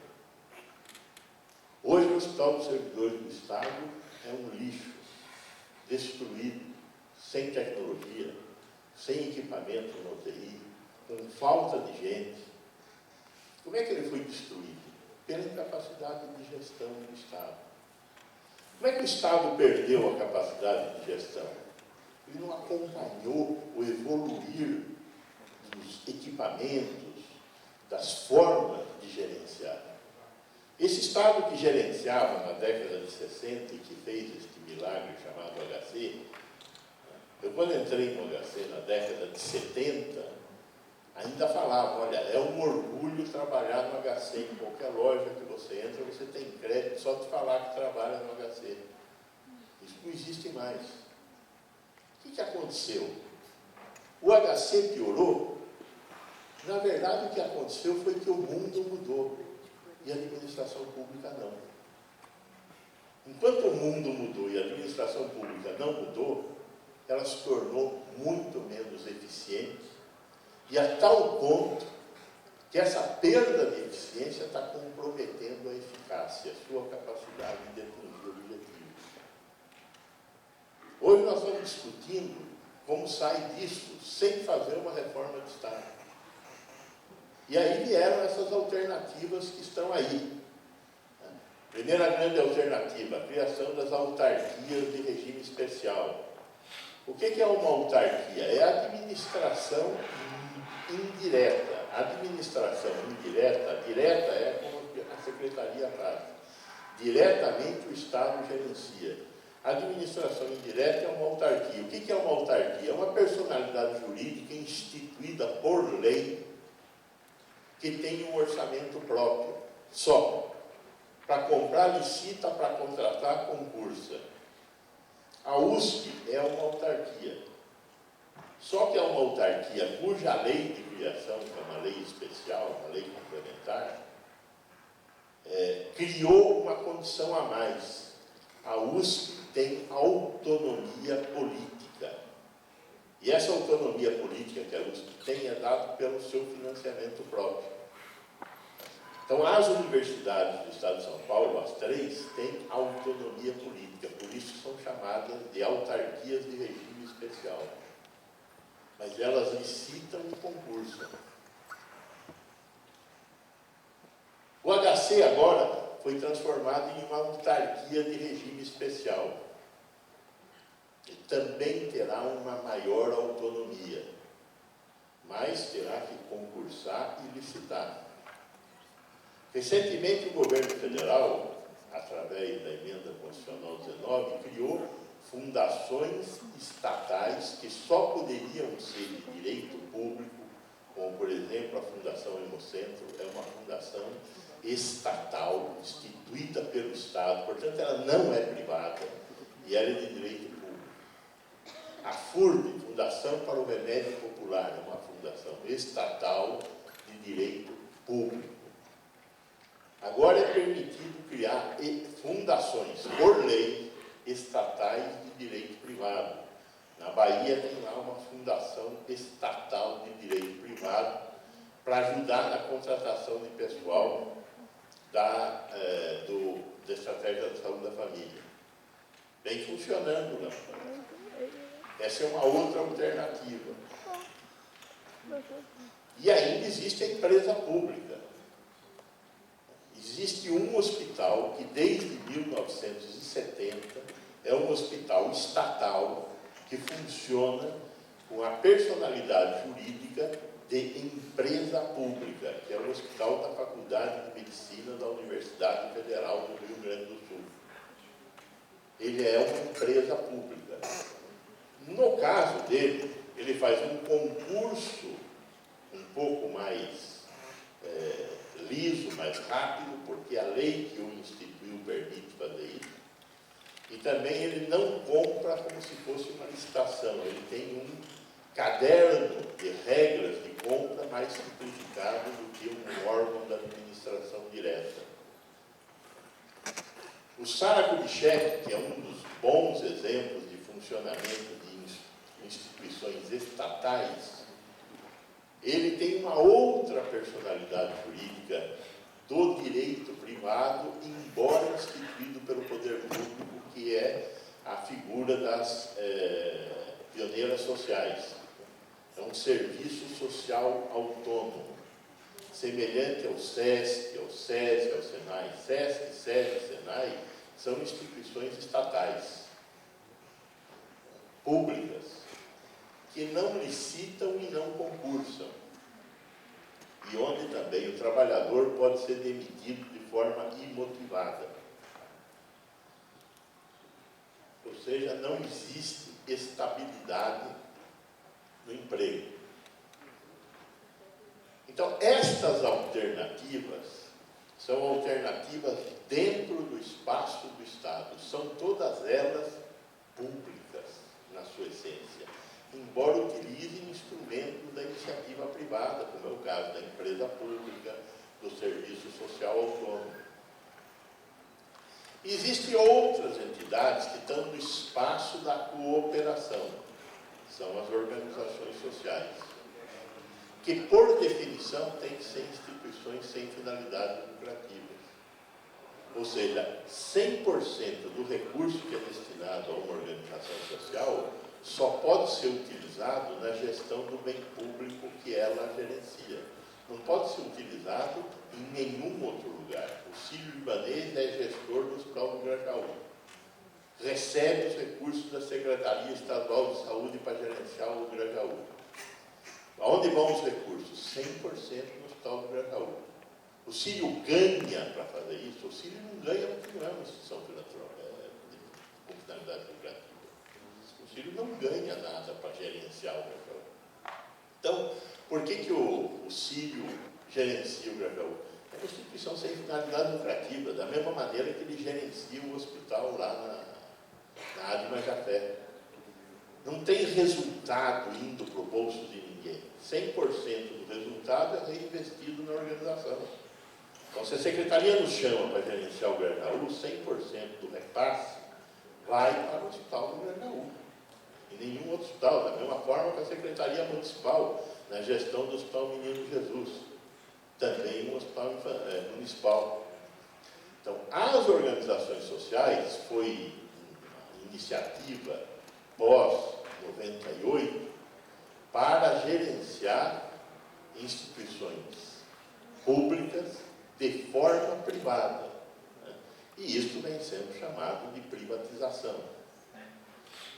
Hoje o Hospital dos Servidores do Estado é um lixo, destruído, sem tecnologia, sem equipamento no UTI, com falta de gente. Como é que ele foi destruído? Pela incapacidade de gestão do Estado. Como é que o Estado perdeu a capacidade de gestão? Ele não acompanhou o evoluir dos equipamentos, das formas de gerenciar. Esse Estado que gerenciava na década de 60 e que fez este milagre chamado HC, eu quando entrei no HC na década de 70, ainda falava, olha, é um orgulho trabalhar no HC, em qualquer loja que você entra, você tem crédito só de falar que trabalha no HC. Isso não existe mais. O que aconteceu? O HC piorou? Na verdade, o que aconteceu foi que o mundo mudou e a administração pública não. Enquanto o mundo mudou e a administração pública não mudou, ela se tornou muito menos eficiente e a tal ponto que essa perda de eficiência está comprometendo a eficácia, a sua capacidade de atingir objetivos. Hoje nós estamos discutindo como sair disso sem fazer uma reforma de Estado. E aí vieram essas alternativas que estão aí. Primeira grande alternativa, a criação das autarquias de regime especial. O que é uma autarquia? É a administração indireta. A administração indireta, direta é como a secretaria faz. Diretamente o Estado gerencia. A administração indireta é uma autarquia. O que é uma autarquia? É uma personalidade jurídica instituída por lei que tem um orçamento próprio, só. Para comprar, licita, para contratar, concursa. A USP é uma autarquia. Só que é uma autarquia cuja lei de criação, que é uma lei especial, uma lei complementar, criou uma condição a mais. A USP tem autonomia política. E essa autonomia política que a USP tem é dada pelo seu financiamento próprio. Então, as universidades do Estado de São Paulo, as três, têm autonomia política, por isso são chamadas de autarquias de regime especial. Mas elas licitam e concursam. O HC agora foi transformado em uma autarquia de regime especial. E também terá uma maior autonomia. mas terá que concursar e licitar. Recentemente, o governo federal, através da emenda constitucional 19, criou fundações estatais que só poderiam ser de direito público, como, por exemplo, a Fundação Hemocentro, é uma fundação estatal, instituída pelo Estado, portanto, ela não é privada e ela é de direito público. A FURB, Fundação para o Remédio Popular, é uma fundação estatal de direito público. Agora é permitido criar fundações, por lei, estatais de direito privado. Na Bahia tem lá uma fundação estatal de direito privado para ajudar na contratação de pessoal da Estratégia da Saúde da Família. Vem funcionando lá. Essa é uma outra alternativa. E ainda existe a empresa pública. Existe um hospital que desde 1970 é um hospital estatal que funciona com a personalidade jurídica de empresa pública, que é o Hospital da Faculdade de Medicina da Universidade Federal do Rio Grande do Sul. Ele é uma empresa pública. No caso dele, ele faz um concurso um pouco mais liso, mais rápido, porque a lei que o instituiu permite fazer isso. E também ele não compra como se fosse uma licitação, ele tem um caderno de regras de compra mais simplificado do que um órgão da administração direta. O Sara Kubitschek, que é um dos bons exemplos de funcionamento de instituições estatais, ele tem uma outra personalidade jurídica do direito privado, embora instituído pelo poder público, que é a figura das pioneiras sociais. É um serviço social autônomo, semelhante ao SESC, ao SESI, ao SENAI. SESC, SESI, SENAI são instituições estatais, públicas, que não licitam e não concursam, e onde também o trabalhador pode ser demitido de forma imotivada. Ou seja, não existe estabilidade no emprego. Então, estas alternativas são alternativas dentro do espaço do Estado. São todas elas públicas, na sua essência, embora utilizem instrumentos da iniciativa privada, como é o caso da empresa pública, do serviço social autônomo. Existem outras entidades que estão no espaço da cooperação, são as organizações sociais, que, por definição, têm que ser instituições sem finalidades lucrativas. Ou seja, 100% do recurso que é destinado a uma organização social só pode ser utilizado na gestão do bem público que ela gerencia. Não pode ser utilizado em nenhum outro lugar. O Sírio-Libanês é gestor do Hospital do Grajaú. Recebe os recursos da Secretaria Estadual de Saúde para gerenciar o Grajaú. Aonde vão os recursos? 100% no Hospital do Grajaú. O Sírio ganha para fazer isso? O Sírio não ganha porque não é uma instituição com finalidade lucrativa. O Sírio não ganha nada para gerenciar o Grajaú. Então, por que o Sírio gerencia o Grajaú? É uma instituição sem finalidade lucrativa, da mesma maneira que ele gerencia o hospital lá na Adi Majafé. Não tem resultado indo para o bolso de ninguém. 100% do resultado é reinvestido na organização. Então, se a Secretaria nos chama para gerenciar o Grajaú, 100% do repasse vai para o Hospital do Grajaú. E nenhum outro hospital, da mesma forma que a Secretaria Municipal, na gestão do Hospital Menino Jesus, também um hospital municipal. Então, as organizações sociais foi uma iniciativa pós-98 para gerenciar instituições públicas de forma privada. Né? E isso vem sendo chamado de privatização.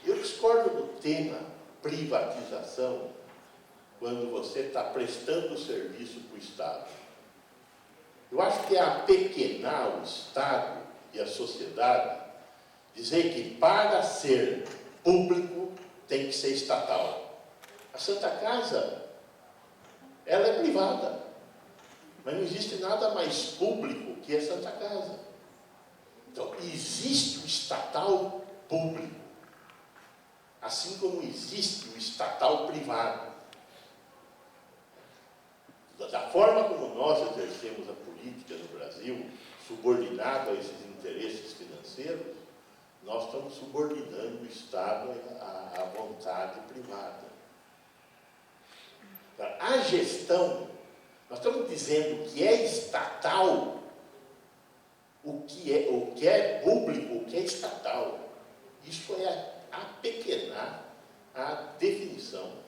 Eu discordo do tema privatização quando você está prestando serviço para o Estado. Eu acho que é apequenar o Estado e a sociedade, dizer que para ser público tem que ser estatal. A Santa Casa, ela é privada, mas não existe nada mais público que a Santa Casa. Então, existe o estatal público, assim como existe o estatal privado. Da forma como nós exercemos a política no Brasil, subordinado a esses interesses financeiros, nós estamos subordinando o Estado à vontade privada. A gestão, nós estamos dizendo que é estatal o que é público, o que é estatal. Isso é apequenar a definição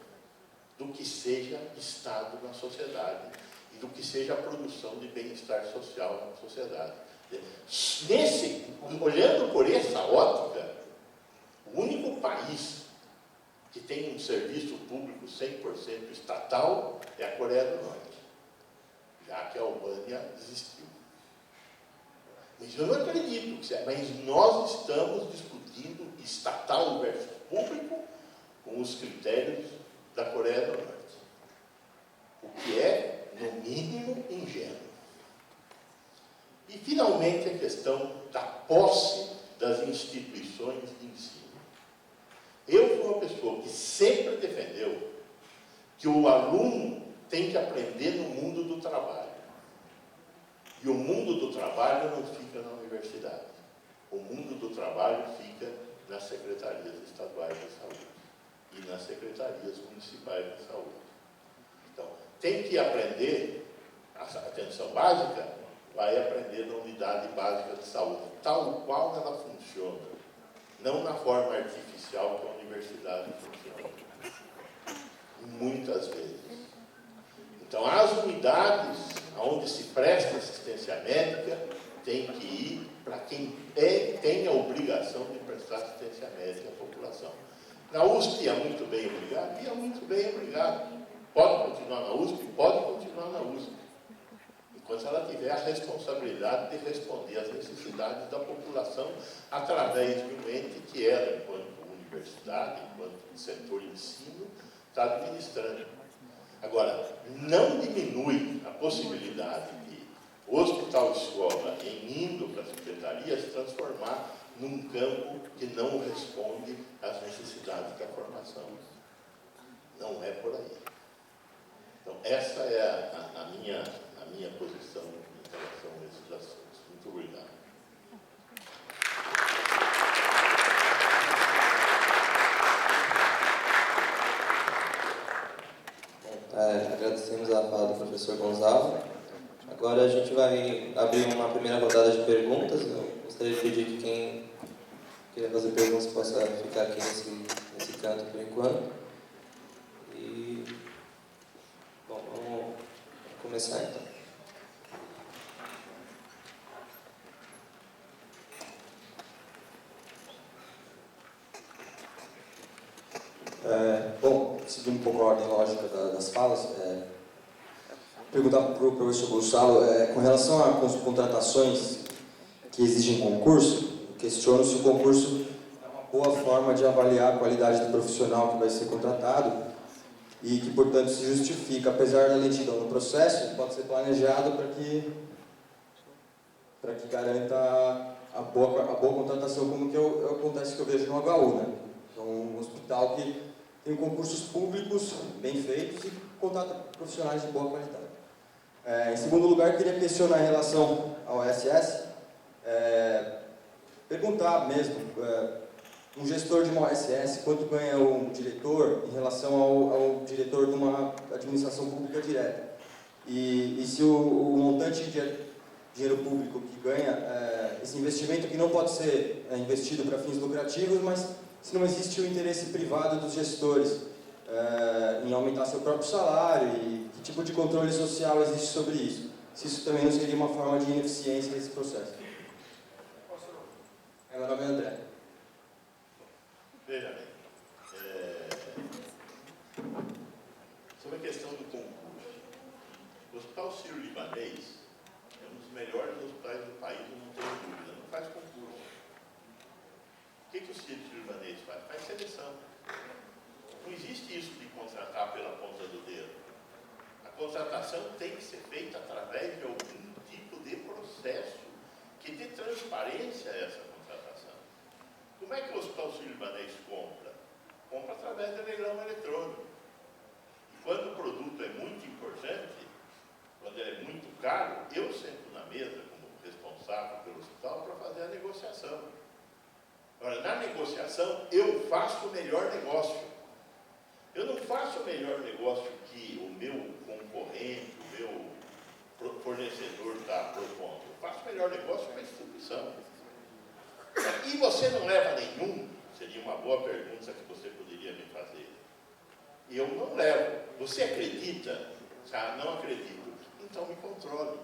do que seja Estado na sociedade e do que seja a produção de bem-estar social na sociedade. Olhando por essa ótica, o único país que tem um serviço público 100% estatal é a Coreia do Norte, já que a Albânia desistiu. Mas eu não acredito que seja, mas nós estamos discutindo estatal versus público com os critérios da Coreia do Norte, o que é, no mínimo, ingênuo. E, finalmente, a questão da posse das instituições de ensino. Eu fui uma pessoa que sempre defendeu que o aluno tem que aprender no mundo do trabalho. E o mundo do trabalho não fica na universidade. O mundo do trabalho fica nas secretarias estaduais de saúde e nas secretarias municipais de saúde. Então, tem que aprender a atenção básica, vai aprender na unidade básica de saúde, tal qual ela funciona, não na forma artificial que a universidade funciona, muitas vezes. Então, as unidades onde se presta assistência médica tem que ir para quem tem a obrigação de prestar assistência médica à população. Na USP é muito bem obrigado, e é muito bem obrigado. Pode continuar na USP? Pode continuar na USP. Enquanto ela tiver a responsabilidade de responder às necessidades da população através de um ente que ela, enquanto universidade, enquanto setor de ensino, está administrando. Agora, não diminui a possibilidade de o hospital-escola, em indo para a secretaria, se transformar num campo que não responde às necessidades da formação. Não é por aí. Então, essa é a minha posição em relação a esses assuntos. Muito obrigado. Agradecemos a fala do professor Gonzalo. Agora a gente vai abrir uma primeira rodada de perguntas. Eu gostaria de pedir que quem queira fazer perguntas possa ficar aqui nesse canto por enquanto. E, bom, vamos começar então. Bom, seguindo um pouco a ordem lógica das falas, perguntar para o professor Gonçalo, com relação a contratações que exigem concurso, eu questiono se o concurso é uma boa forma de avaliar a qualidade do profissional que vai ser contratado e que, portanto, se justifica, apesar da lentidão no processo, pode ser planejado para que garanta a boa contratação, como acontece que eu vejo no HU, né? Então, um hospital que tem concursos públicos bem feitos e contrata profissionais de boa qualidade. Em segundo lugar, queria questionar em relação ao OSS, perguntar mesmo, um gestor de uma OSS, quanto ganha um diretor em relação ao diretor de uma administração pública direta. E se o montante de dinheiro público que ganha, esse investimento que não pode ser investido para fins lucrativos, mas se não existe o interesse privado dos gestores em aumentar seu próprio salário e que tipo de controle social existe sobre isso. Se isso também não seria uma forma de ineficiência desse processo. Meu nome é André. Veja bem, sobre a contratação tem que ser feita através de algum tipo de processo que dê transparência a essa contratação. Como é que o Hospital Sírio-Libanês compra? Compra através de leilão eletrônico. E quando o produto é muito importante, quando ele é muito caro, eu sento na mesa como responsável pelo hospital para fazer a negociação. Agora, na negociação, eu faço o melhor negócio. Eu não faço o melhor negócio que o meu concorrente, o meu fornecedor está propondo. Eu faço o melhor negócio com a instituição. E você não leva nenhum? Seria uma boa pergunta que você poderia me fazer. Eu não levo. Você acredita? Ah, não acredito. Então me controle.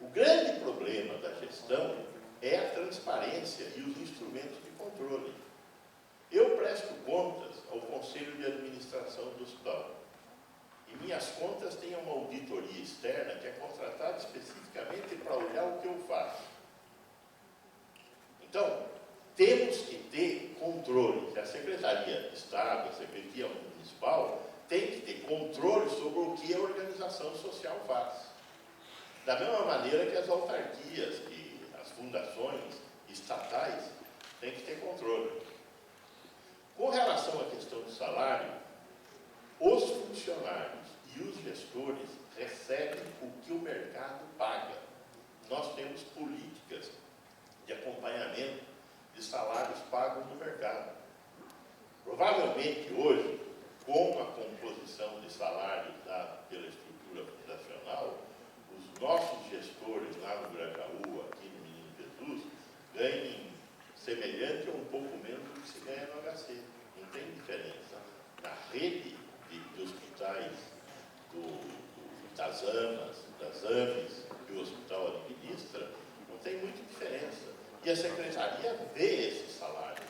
O grande problema da gestão é a transparência e os instrumentos de controle. Eu presto contas ao Conselho de Administração do Hospital. E minhas contas têm uma auditoria externa que é contratada especificamente para olhar o que eu faço. Então, temos que ter controle. A Secretaria de Estado, a Secretaria Municipal, tem que ter controle sobre o que a organização social faz. Da mesma maneira que as autarquias, que as fundações estatais têm que ter controle. Com relação à questão do salário, os funcionários e os gestores recebem o que o mercado paga. Nós temos políticas de acompanhamento de salários pagos no mercado. Provavelmente hoje, com a composição de salários dada pela estrutura fundacional, os nossos gestores lá no Grajaú, aqui no Menino Jesus, ganhem semelhante ou um pouco menos do que se ganha no HC. Não tem diferença. Na rede de hospitais das AMES, que o hospital administra, não tem muita diferença. E a secretaria vê esse salário.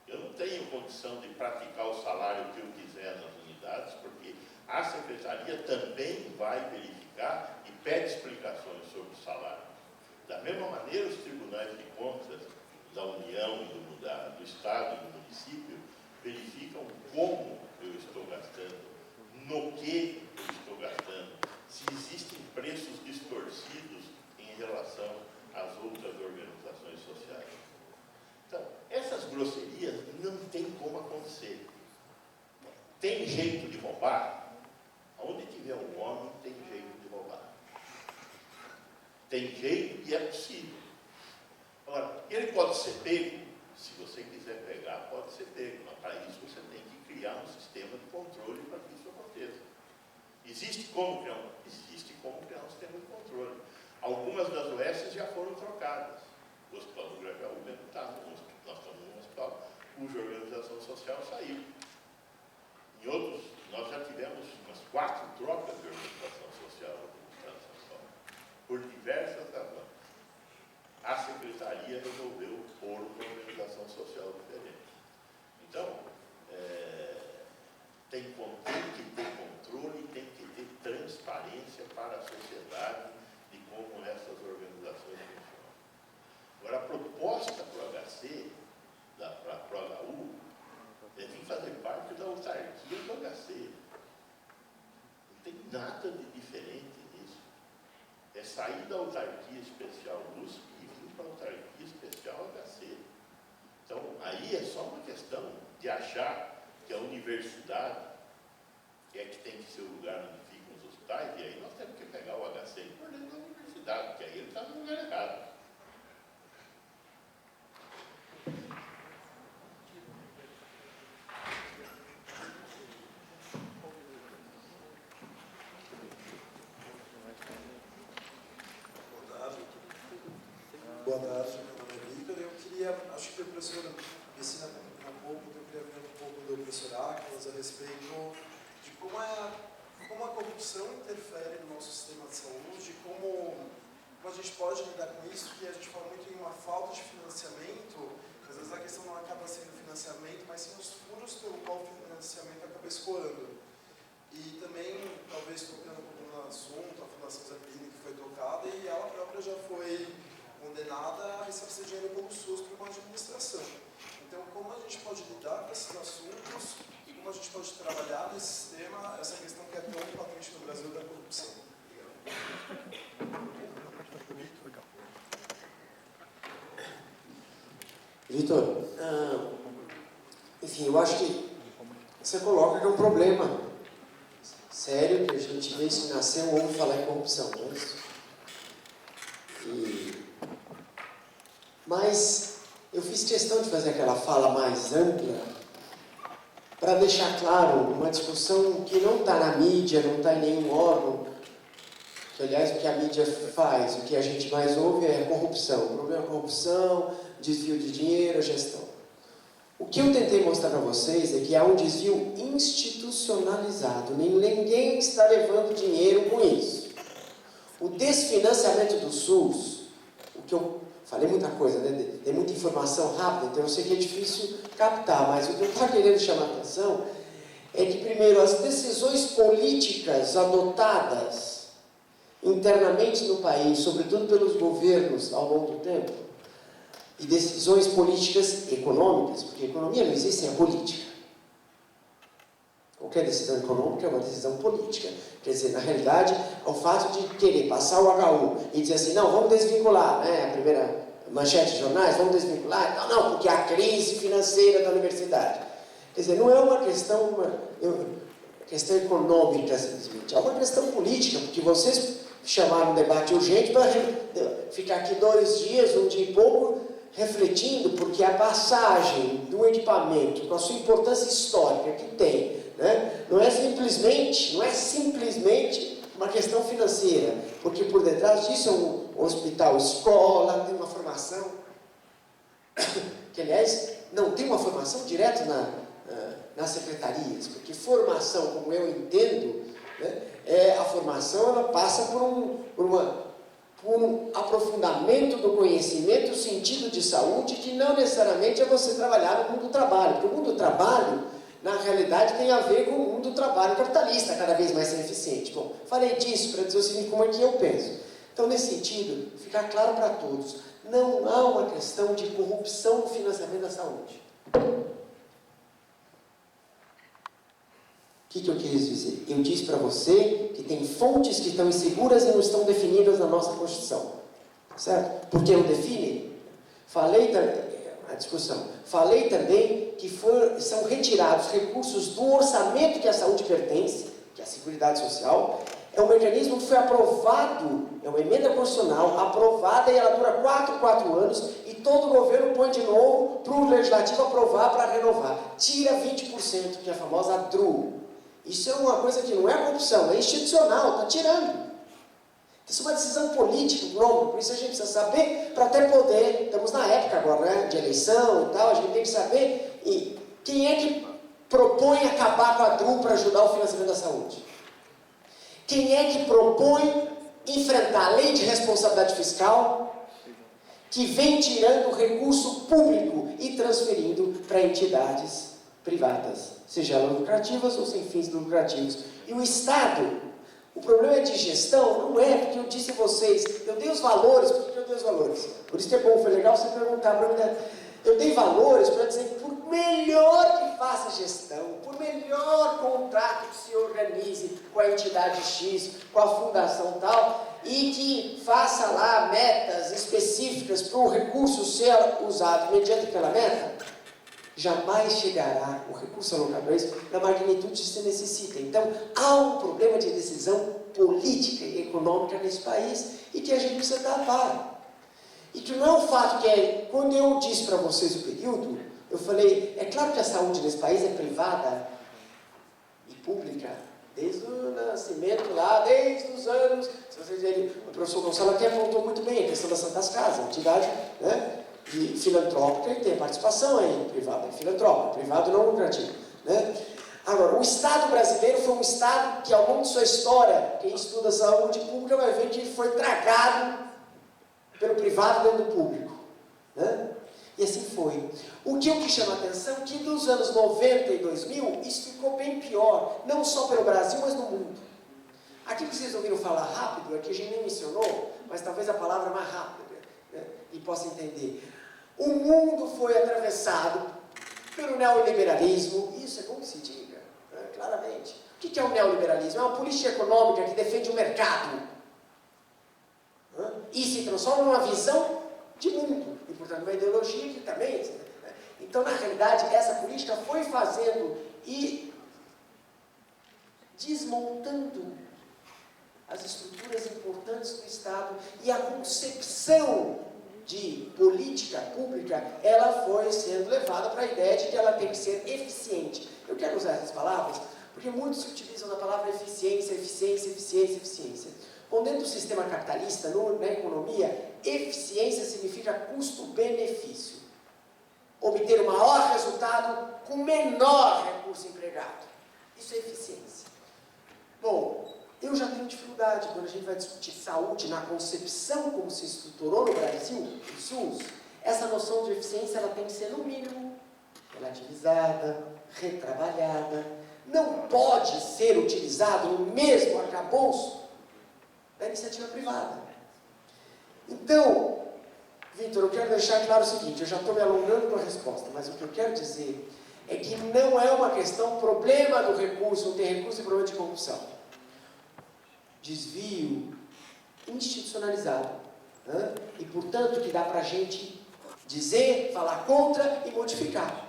Eu não tenho condição de praticar o salário que eu quiser nas unidades, porque a secretaria também vai verificar e pede explicações sobre o salário. Da mesma maneira, os tribunais de contas da União, do Estado e do município verificam como eu estou gastando, no que eu estou gastando, se existem preços distorcidos em relação às outras organizações sociais. Então, essas grosserias não tem como acontecer. Tem jeito de roubar? Onde tiver um homem, tem jeito de roubar. Tem jeito e é possível. Agora, ele pode ser pego, se você quiser pegar, pode ser pego, mas para isso você tem que criar um sistema de controle para que isso aconteça. Existe como criar um sistema de controle. Algumas das OS já foram trocadas. O Hospital do Grajaú mesmo está nós estamos num hospital cuja organização social saiu. Em outros, nós já tivemos umas 4 trocas de organização social no Estado de São Paulo, por diversas razões. A secretaria resolveu pôr uma organização social diferente. Então, tem que ter controle, tem que ter transparência para a sociedade de como essas organizações funcionam. Agora, a proposta para o HC, para o HU, é vir fazer parte da autarquia do HC. Não tem nada de diferente nisso. É sair da autarquia especial USP e vir para a autarquia especial HC. Então, aí é só uma questão de achar que a universidade é que tem que ser o lugar onde ficam os hospitais, e aí nós temos que pegar o HC e pôr dentro da universidade, porque aí ele está no lugar errado. Boa tarde, meu nome é Victor. Eu queria, acho que o professor me ensina um pouco, eu queria ver um pouco do professor Áquilas a respeito de como a corrupção interfere no nosso sistema de saúde, como a gente pode lidar com isso, que a gente fala muito em uma falta de financiamento, às vezes a questão não acaba sendo financiamento, mas sim os furos pelo qual o financiamento acaba escoando. E também, talvez tocando um pouco no assunto, a Fundação Zé Plínio que foi tocada, e ela própria já foi condenada a ressarcir dinheiro pelo SUS por uma administração. Então, como a gente pode lidar com esses assuntos e como a gente pode trabalhar nesse sistema, essa questão que é Brasil da corrupção. Vitor, enfim, eu acho que você coloca que é um problema sério que a gente desde que nasceu ouve falar em corrupção, não é isso? Mas eu fiz questão de fazer aquela fala mais ampla para deixar claro uma discussão que não está na mídia, não está em nenhum órgão, que aliás o que a mídia faz, o que a gente mais ouve é corrupção. O problema é corrupção, desvio de dinheiro, gestão. O que eu tentei mostrar para vocês é que há um desvio institucionalizado, ninguém está levando dinheiro com isso. O desfinanciamento do SUS, o que eu falei muita coisa, né? Tem muita informação rápida, então eu sei que é difícil captar, mas o que eu estava querendo chamar a atenção é que, primeiro, as decisões políticas adotadas internamente no país, sobretudo pelos governos ao longo do tempo, e decisões políticas econômicas, porque a economia não existe sem a política. Qualquer decisão econômica é uma decisão política. Quer dizer, na realidade, o fato de querer passar o HU e dizer assim, não, vamos desvincular, né, a primeira manchete de jornais, vamos desvincular, não, porque a crise financeira da universidade. Quer dizer, não é uma questão econômica, simplesmente, é uma questão política, porque vocês chamaram um debate urgente para ficar aqui 2 dias, um dia e pouco, refletindo, porque a passagem do equipamento, com a sua importância histórica que tem, né, não é simplesmente uma questão financeira, porque por detrás disso é um hospital, escola, tem uma formação, que aliás não tem uma formação direta nas secretarias, porque formação, como eu entendo, né, a formação ela passa por um aprofundamento do conhecimento, o sentido de saúde, que não necessariamente é você trabalhar no mundo do trabalho, porque o mundo do trabalho, na realidade, tem a ver com o mundo do trabalho capitalista, cada vez mais ser eficiente. Bom, falei disso para dizer o seguinte, como é que eu penso. Então, nesse sentido, ficar claro para todos, não há uma questão de corrupção no financiamento da saúde. O que eu quis dizer? Eu disse para você que tem fontes que estão inseguras e não estão definidas na nossa Constituição. Certo? Por que não definem? Falei também que são retirados recursos do orçamento que a saúde pertence, que é a Seguridade Social. É um mecanismo que foi aprovado, é uma emenda constitucional aprovada e ela dura 4 anos e todo governo põe de novo para o Legislativo aprovar para renovar. Tira 20%, que é a famosa DRU. Isso é uma coisa que não é corrupção, é institucional, está tirando. Isso é uma decisão política, por isso a gente precisa saber, para até poder, estamos na época agora, né, de eleição e tal, a gente tem que saber quem é que propõe acabar com a DRU para ajudar o financiamento da saúde. Quem é que propõe enfrentar a lei de responsabilidade fiscal, que vem tirando recurso público e transferindo para entidades privadas, seja elas lucrativas ou sem fins lucrativos. E o Estado, o problema é de gestão, não é, porque eu disse a vocês, eu dei os valores, por que eu dei os valores? Por isso que é bom, foi legal você perguntar para mim, eu dei valores para dizer que por melhor que faça gestão, por melhor contrato que se organize com a entidade X, com a fundação tal, e que faça lá metas específicas para o recurso ser usado mediante aquela meta, jamais chegará o recurso alocado a isso na magnitude que se necessita. Então, há um problema de decisão política e econômica nesse país e que a gente precisa dar a par. E que não é um fato que quando eu disse para vocês o período, eu falei, é claro que a saúde nesse país é privada e pública, desde o nascimento lá, desde os anos, se vocês verem, o professor Gonçalo até apontou muito bem a questão das Santas Casas, entidade, né, de filantrópica, e tem participação aí, privada e filantrópica, privado não lucrativo, né? Agora, o Estado brasileiro foi um Estado que, ao longo de sua história, quem estuda saúde pública vai ver que ele foi tragado pelo privado dentro do público, né? E assim foi. O que chama a atenção é que dos anos 90 e 2000, isso ficou bem pior, não só pelo Brasil, mas no mundo. Aquilo que vocês ouviram falar rápido, aqui a gente nem mencionou, mas talvez a palavra mais rápida, né, e possa entender. O mundo foi atravessado pelo neoliberalismo, isso é como se diga, né, claramente. O que é o neoliberalismo? É uma política econômica que defende o mercado e se transforma numa visão de mundo, e portanto uma ideologia que também... Então, na realidade, essa política foi fazendo e desmontando as estruturas importantes do Estado, e a concepção de política pública, ela foi sendo levada para a ideia de que ela tem que ser eficiente. Eu quero usar essas palavras, porque muitos utilizam a palavra eficiência, eficiência, eficiência, eficiência. Bom, dentro do sistema capitalista, na economia, eficiência significa custo-benefício. Obter o maior resultado com menor recurso empregado. Isso é eficiência. Bom, eu já tenho dificuldade quando a gente vai discutir saúde na concepção como se estruturou no Brasil, o SUS. Essa noção de eficiência ela tem que ser, no mínimo, relativizada, retrabalhada. Não pode ser utilizado no mesmo arcabouço da iniciativa privada. Então, Vitor, eu quero deixar claro o seguinte, eu já estou me alongando com a resposta, mas o que eu quero dizer é que não é uma questão problema do recurso, não tem recurso e problema de corrupção. Desvio institucionalizado. E, portanto, que dá para a gente dizer, falar contra e modificar.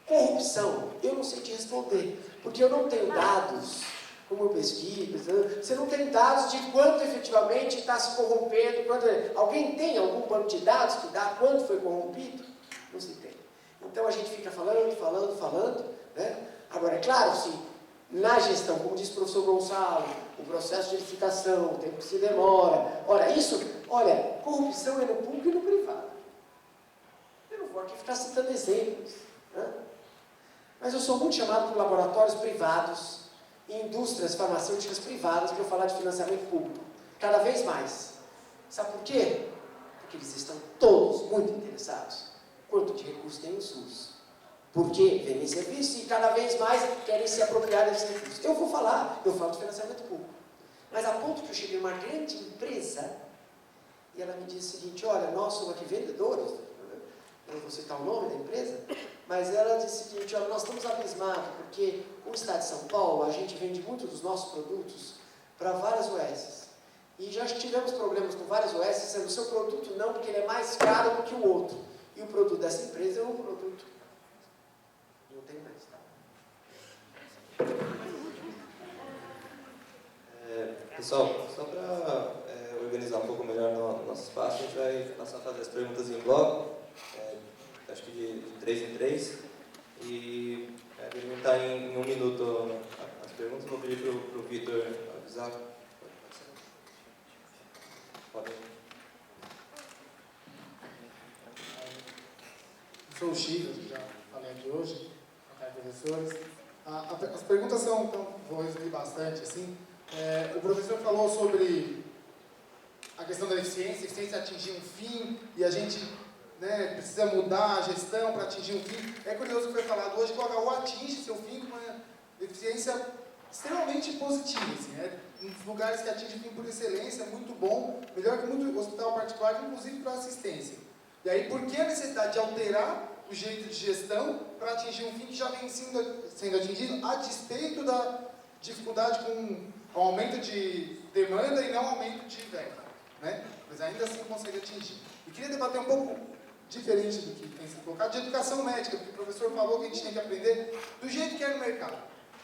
Corrupção, eu não sei te responder, porque eu não tenho dados, como eu pesquiso, você não tem dados de quanto efetivamente está se corrompendo, alguém tem algum banco de dados que dá quanto foi corrompido? Não se tem. Então a gente fica falando, né? Agora, é claro, se na gestão, como disse o professor Gonçalo, o processo de licitação, o tempo que se demora, corrupção é no público e no privado. Eu não vou aqui ficar citando exemplos, né? Mas eu sou muito chamado por laboratórios privados e indústrias farmacêuticas privadas para eu falar de financiamento público. Cada vez mais. Sabe por quê? Porque eles estão todos muito interessados. Quanto de recursos tem o SUS? Porque vendem serviço e cada vez mais querem se apropriar desse recurso. Eu falo de financiamento público. Mas a ponto que eu cheguei numa grande empresa e ela me disse o seguinte, olha, nós somos aqui vendedores, eu não vou citar o nome da empresa, mas ela disse o seguinte, olha, nós estamos abismados, porque o Estado de São Paulo, a gente vende muito dos nossos produtos para várias OS. E já tivemos problemas com várias OS, sendo o seu produto não, porque ele é mais caro do que o outro. E o produto dessa empresa é um produto. Não tem mais, tá? Pessoal, só para organizar um pouco melhor o nosso espaço, a gente vai passar a fazer as perguntas em bloco, acho que de 3 em 3, e delimitar em 1 minuto as perguntas. Vou pedir para o Vitor avisar. Pode. Eu sou o Chico, já falei aqui hoje, professores. As perguntas vou resumir bastante, assim. O professor falou sobre a questão da eficiência atingir um fim, e a gente precisa mudar a gestão para atingir um fim. É curioso que foi falado hoje que o HU atinge seu fim com uma eficiência extremamente positiva. Assim, um dos lugares que atinge o fim por excelência, muito bom, melhor que muito hospital particular, inclusive para assistência. E aí, por que a necessidade de alterar o jeito de gestão para atingir um fim que já vem sendo atingido a despeito da dificuldade com o aumento de demanda e não aumento de verba, né? Mas ainda assim consegue atingir. E queria debater um pouco diferente do que tem sido colocado, de educação médica, porque o professor falou que a gente tem que aprender do jeito que é no mercado.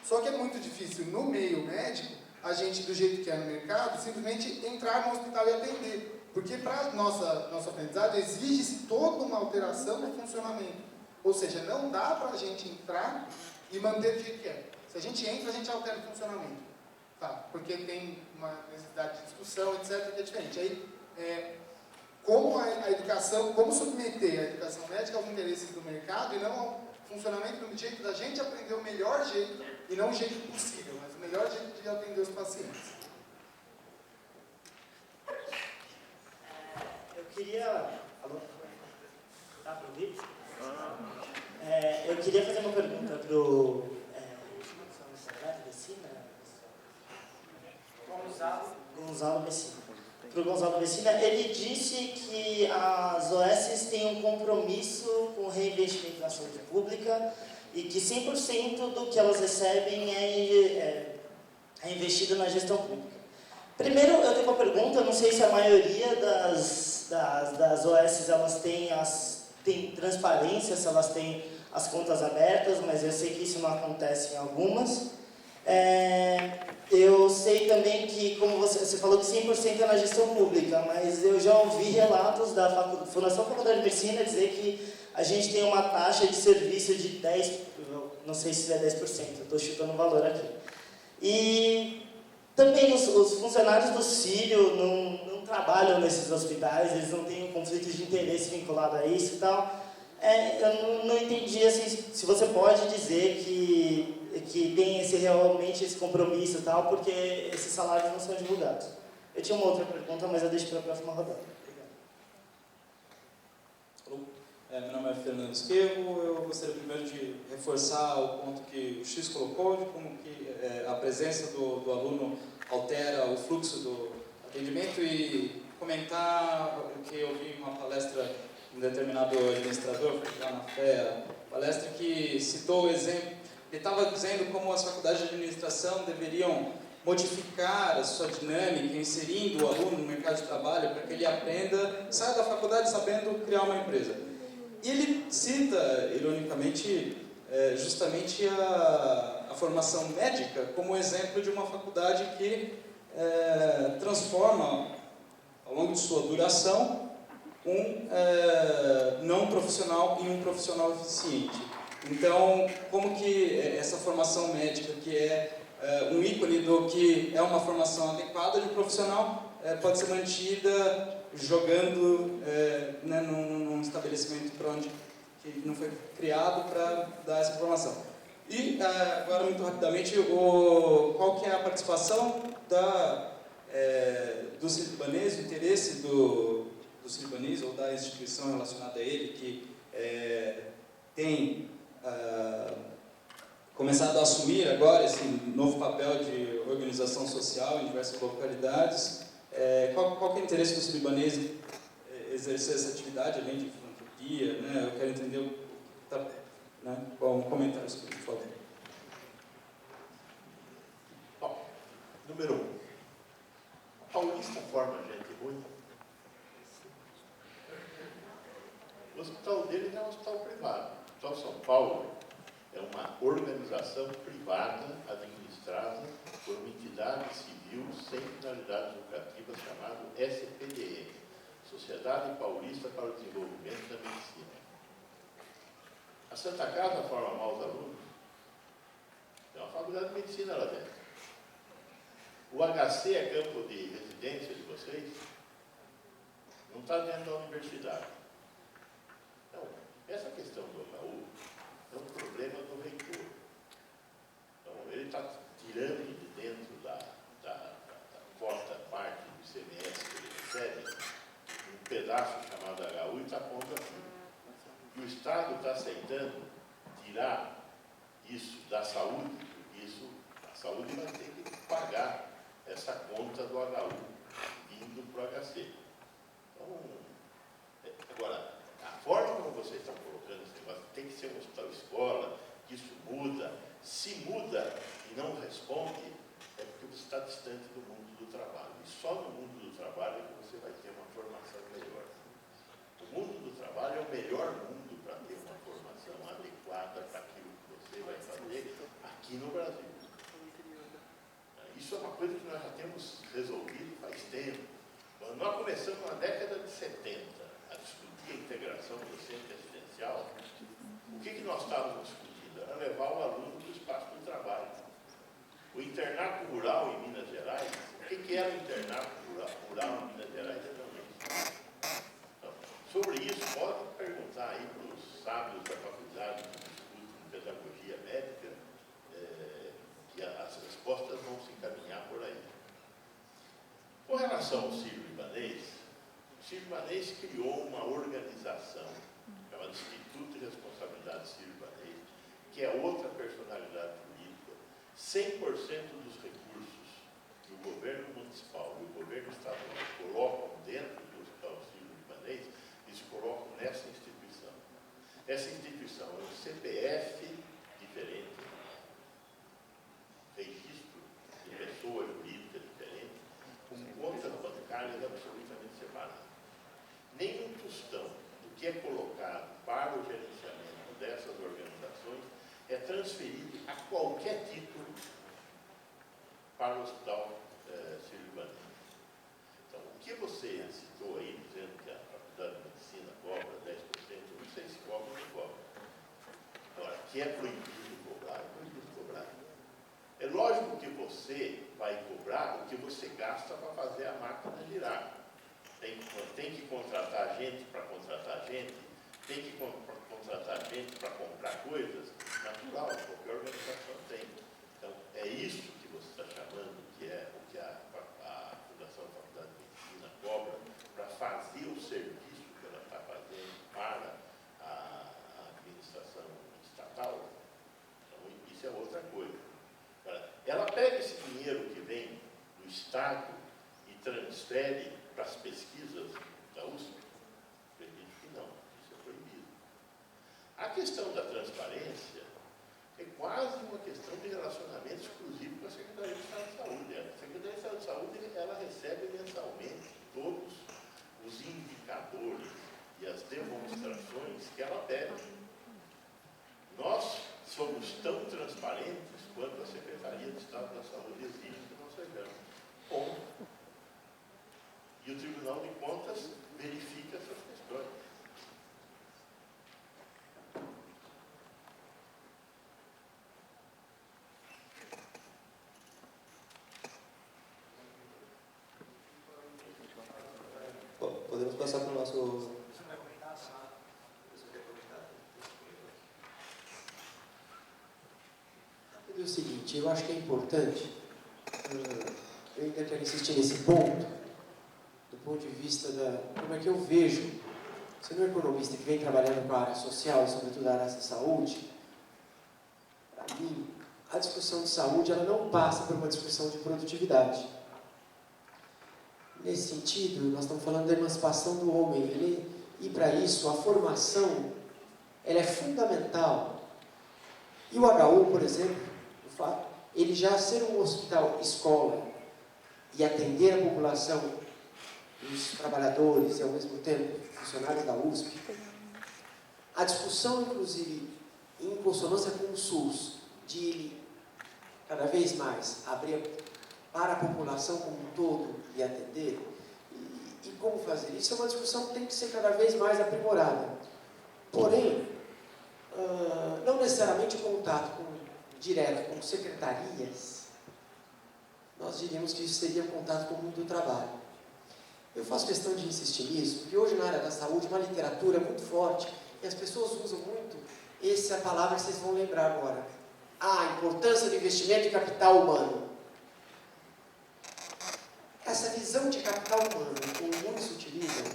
Só que é muito difícil, no meio médico, a gente, do jeito que é no mercado, simplesmente entrar no hospital e atender. Porque para nosso aprendizado exige-se toda uma alteração no funcionamento. Ou seja, não dá para a gente entrar e manter do jeito que é. Se a gente entra, a gente altera o funcionamento. Tá? Porque tem uma necessidade de discussão, etc., que é diferente. Aí, como a educação, como submeter a educação médica aos interesses do mercado e não ao funcionamento do jeito da gente aprender o melhor jeito, e não o jeito possível, mas o melhor jeito de atender os pacientes. Eu queria... Alô? Tá para ouvir? Eu queria fazer uma pergunta para o... Gonzalo Messina. Para o Gonzalo Messina, ele disse que as OS têm um compromisso com o reinvestimento na saúde pública e que 100% do que elas recebem reinvestido na gestão pública. Primeiro, eu tenho uma pergunta, eu não sei se a maioria das OS elas têm transparência, se elas têm as contas abertas, mas eu sei que isso não acontece em algumas. Eu sei também que, como você falou que 100% é na gestão pública, mas eu já ouvi relatos da Fundação Faculdade de Medicina dizer que a gente tem uma taxa de serviço de 10%, não sei se é 10%, eu estou chutando o valor aqui. E também os funcionários do Sírio não trabalham nesses hospitais, eles não têm um conflito de interesse vinculado a isso e tal. Eu não entendi assim, se você pode dizer que tem realmente esse compromisso e tal, porque esses salários não são divulgados. Eu tinha uma outra pergunta, mas eu deixo para a próxima rodada. Obrigado. Meu nome é Fernando Esquerro. Eu gostaria primeiro de reforçar o ponto que o X colocou, de como que a presença do aluno altera o fluxo do atendimento, e comentar que eu vi uma palestra de um determinado administrador lá na FEA, palestra que citou o exemplo. Ele estava dizendo como as faculdades de administração deveriam modificar a sua dinâmica, inserindo o aluno no mercado de trabalho para que ele aprenda, saia da faculdade sabendo criar uma empresa. E ele cita, ironicamente, justamente a formação médica como exemplo de uma faculdade que transforma, ao longo de sua duração, um não profissional em um profissional eficiente. Então, como que essa formação médica, que é um ícone do que é uma formação adequada de um profissional, pode ser mantida jogando num estabelecimento para onde que não foi criado para dar essa formação. E agora, muito rapidamente, qual que é a participação do sírio-libanês, o interesse do sírio-libanês ou da instituição relacionada a ele, que tem começado a assumir agora esse novo papel de organização social em diversas localidades. Qual que é o interesse do sírio-libanês em exercer essa atividade, além de filantropia, né? Eu quero entender qual um comentário sobre isso, por favor. Bom, número 1. A Paulista forma gente ruim. O hospital dele não é um hospital privado. O Hospital São Paulo é uma organização privada administrada por uma entidade civil sem finalidades lucrativas chamada SPDM, Sociedade Paulista para o Desenvolvimento da Medicina. A Santa Casa forma maus alunos? Tem uma faculdade de medicina lá dentro. O HC é campo de residência de vocês? Não está dentro da universidade. Então, essa questão do HU é um problema do reitor. Então, ele está tirando de dentro da quarta parte do ICMS que ele recebe um pedaço chamado HU e está pondo aqui. E o Estado está aceitando tirar isso da saúde, porque a saúde vai ter que pagar essa conta do HU indo para o HC. Então, agora, a forma como vocês estão colocando esse negócio, tem que ser um hospital-escola, que isso muda. Se muda e não responde, é porque você está distante do mundo do trabalho. E só no mundo do trabalho é que você vai ter uma formação melhor. O mundo do trabalho é o melhor mundo para ter uma formação adequada para aquilo que você vai fazer aqui no Brasil. Isso é uma coisa que nós já temos resolvido faz tempo. Quando nós começamos na década de 70 a discutir a integração docente-assistencial, o que nós estávamos discutindo? Era levar o aluno do espaço do trabalho. O internato rural em Minas Gerais, o que era o internato rural em Minas Gerais? Então, sobre isso, pode perguntar aí para os sábios da faculdade do Instituto de Pedagogia Médica, que as respostas vão se encaminhar por aí. Com relação ao sírio-libanês, o sírio-libanês criou uma organização chamada Instituto de Responsabilidade Sírio-Libanês, que é outra personalidade política. 100% dos recursos que o governo municipal e o governo estadual colocam dentro do Hospital Sírio-Libanês, eles colocam nessa instituição. Essa instituição é um CPF diferente, registro de pessoas transferido a qualquer título para o Hospital Sírio-Libanês. Então, o que você citou aí, dizendo que a Faculdade de Medicina cobra 10%, eu não sei se cobra ou não cobra. Agora, que é proibido cobrar, é proibido cobrar. É lógico que você vai cobrar o que você gasta para fazer a máquina girar. Tem que contratar gente para contratar gente, tem que contratar gente para comprar coisas, natural, qualquer organização tem. Então, é isso que você está chamando, que é o que a Fundação Faculdade de Medicina cobra para fazer o serviço que ela está fazendo para a administração estatal. Então, isso é outra coisa. Ela pega esse dinheiro que vem do Estado e transfere para as pesquisas da USP? Acredito que não, isso é proibido. A questão da transparência é quase uma questão de relacionamento exclusivo com a Secretaria de Estado de Saúde. A Secretaria de Estado de Saúde, ela recebe mensalmente todos os indicadores e as demonstrações que ela pede. Nós somos tão transparentes quanto a Secretaria de Estado da Saúde exige que nós sejamos. Ponto. E o Tribunal de Contas verifica essas questões. Podemos passar para o nosso... É o seguinte, eu acho que é importante, eu ainda quero insistir nesse ponto, do ponto de vista da... como é que eu vejo, sendo um economista que vem trabalhando com a área social e sobretudo a área da saúde, para mim, a discussão de saúde ela não passa por uma discussão de produtividade. Nesse sentido, nós estamos falando da emancipação do homem, e para isso a formação ela é fundamental. E o HU, por exemplo, ele já ser um hospital escola e atender a população, os trabalhadores e ao mesmo tempo funcionários da USP, a discussão inclusive em consonância com o SUS de ele cada vez mais abrir para a população como um todo e atender, e como fazer isso é uma discussão que tem que ser cada vez mais aprimorada. Porém, não necessariamente o contato direto com secretarias, nós diríamos que isso seria um contato com o mundo do trabalho. Eu faço questão de insistir nisso, porque hoje na área da saúde uma literatura muito forte, e as pessoas usam muito essa palavra que vocês vão lembrar agora, a importância do investimento em capital humano. Essa visão de capital humano que muitos utilizam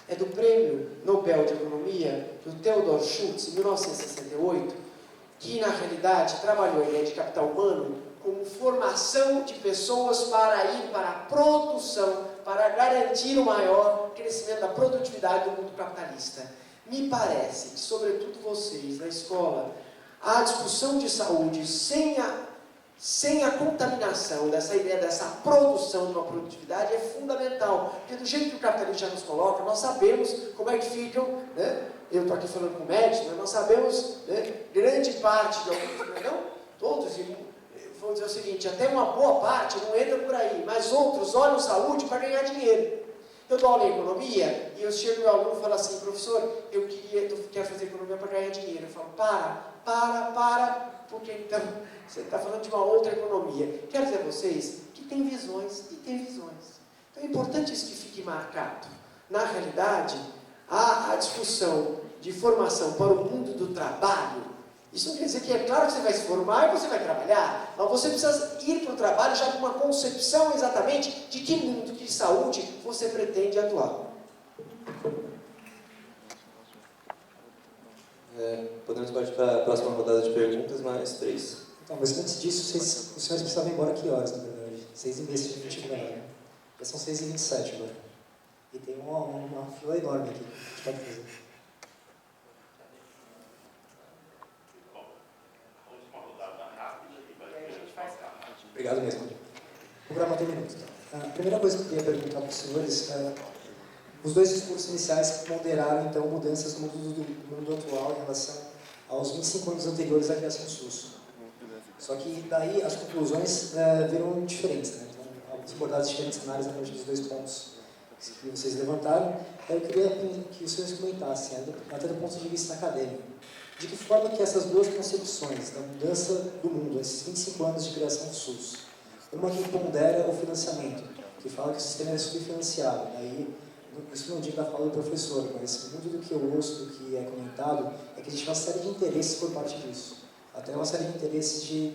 é do Prêmio Nobel de Economia do Theodor Schultz, em 1968, que na realidade trabalhou a ideia de capital humano como formação de pessoas para ir para a produção, para garantir o maior crescimento da produtividade do mundo capitalista. Me parece que, sobretudo vocês, na escola, a discussão de saúde sem a contaminação dessa ideia, dessa produção de uma produtividade é fundamental. Porque do jeito que o capitalismo já nos coloca, nós sabemos como é que ficam, né? Eu estou aqui falando com médicos, mas nós sabemos, né, grande parte de alguns, não todos, vou dizer o seguinte, até uma boa parte não entra por aí, mas outros olham saúde para ganhar dinheiro. Eu dou aula em economia e eu chego ao meu aluno e falo assim, professor, eu quero fazer economia para ganhar dinheiro. Eu falo, para, porque então você está falando de uma outra economia. Quero dizer a vocês que tem visões e tem visões. Então é importante isso que fique marcado. Na realidade, a discussão de formação para o mundo do trabalho, isso não quer dizer que é claro que você vai se formar e você vai trabalhar, mas você precisa ir para o trabalho já com uma concepção exatamente de que mundo de saúde você pretende atuar. Podemos partir para a próxima rodada de perguntas, mais 3. Então, mas antes disso, os senhores precisavam ir embora que horas, na verdade? 6h30 se a gente vai. Já são 6h27 agora. E tem uma fila enorme aqui que a gente pode fazer. Obrigado mesmo. Vou gravar 10 minutos. A primeira coisa que eu queria perguntar para os senhores é os dois discursos iniciais que ponderaram, então, mudanças no mundo atual em relação aos 25 anos anteriores à criação do SUS. Só que daí as conclusões viram diferentes, né? Então, algumas abordagens diferentes na área dos dois pontos que vocês levantaram. Eu queria que os senhores comentassem, até do ponto de vista acadêmico, de que forma que essas duas concepções da mudança do mundo, esses 25 anos de criação do SUS, uma que pondera o financiamento, que fala que o sistema é subfinanciado, daí, isso não digo da fala do professor, mas muito do que eu ouço, do que é comentado, é que existe uma série de interesses por parte disso. Até uma série de interesses de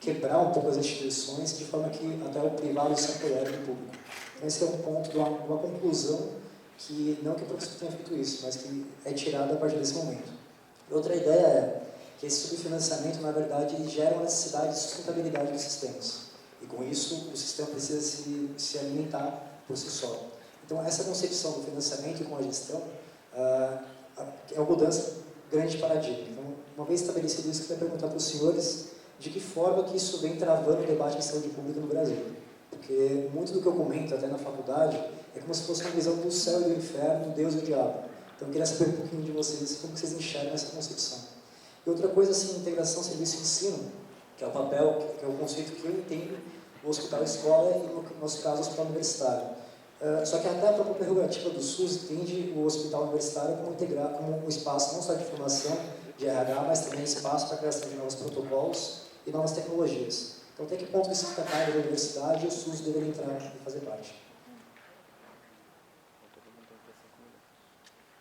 quebrar um pouco as instituições, de forma que até o privado se apodere do público. Então esse é um ponto de uma conclusão, que não que o professor tenha feito isso, mas que é tirada a partir desse momento. Outra ideia é que esse subfinanciamento, na verdade, gera uma necessidade de sustentabilidade dos sistemas. E com isso, o sistema precisa se alimentar por si só. Então, essa concepção do financiamento e com a gestão é uma mudança grande de paradigma. Então, uma vez estabelecido isso, eu queria perguntar para os senhores de que forma que isso vem travando o debate em saúde pública no Brasil. Porque muito do que eu comento até na faculdade é como se fosse uma visão do céu e do inferno, do Deus e do diabo. Então, eu queria saber um pouquinho de vocês, como vocês enxergam essa concepção. E outra coisa, assim, integração serviço-ensino, que é o papel, que é o conceito que eu entendo o hospital-escola e, no nosso caso, o hospital universitário. Só que até a própria prerrogativa do SUS entende o hospital universitário como um espaço não só de formação de RH, mas também espaço para a criação de novos protocolos e novas tecnologias. Então, até que ponto isso fica cargo da universidade e o SUS deveria entrar e fazer parte?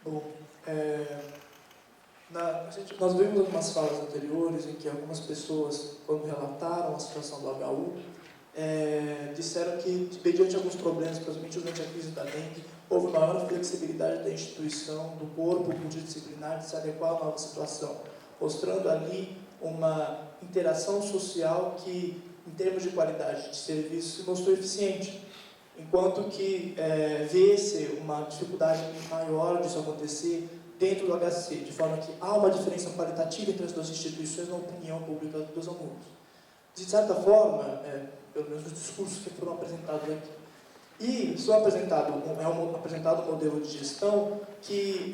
Bom, nós vimos algumas falas anteriores em que algumas pessoas, quando relataram a situação do HU, disseram que, mediante alguns problemas, principalmente durante a crise da dengue, houve maior flexibilidade da instituição, do corpo multidisciplinar de se adequar à nova situação, mostrando ali uma interação social que, em termos de qualidade de serviço, se mostrou eficiente, enquanto que vê-se uma dificuldade maior disso acontecer dentro do HC, de forma que há uma diferença qualitativa entre as duas instituições na opinião pública dos alunos. De certa forma, pelo menos os discursos que foram apresentados aqui. E é apresentado um modelo de gestão que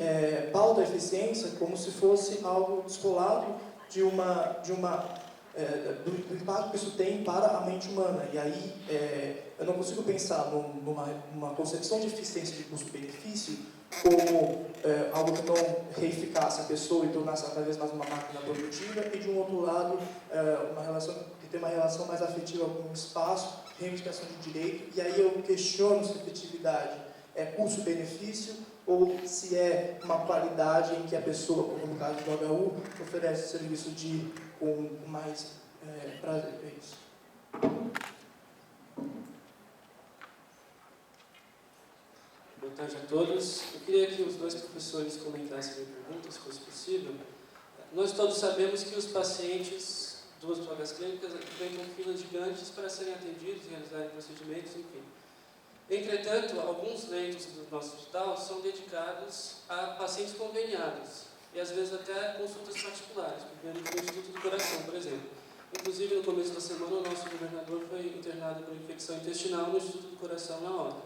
pauta a eficiência como se fosse algo descolado do impacto que isso tem para a mente humana. E aí eu não consigo pensar numa concepção de eficiência de custo-benefício como algo que não reificasse a pessoa e tornasse ela cada vez mais uma máquina produtiva, e de um outro lado uma relação que tem uma relação mais afetiva com o espaço, reivindicação de direito. E aí eu questiono se a efetividade é custo-benefício ou se é uma qualidade em que a pessoa, como no caso do HU, oferece serviço com mais prazer. É isso. Boa tarde a todos. Eu queria que os dois professores comentassem a minha pergunta, se fosse possível. Nós todos sabemos que os pacientes duas drogas clínicas enfrentam filas gigantes para serem atendidos, realizarem procedimentos, enfim. Entretanto, alguns leitos do nosso hospital são dedicados a pacientes conveniados e, às vezes, até consultas particulares, por meio do Instituto do Coração, por exemplo. Inclusive, no começo da semana, o nosso governador foi internado por infecção intestinal no Instituto do Coração, na hora.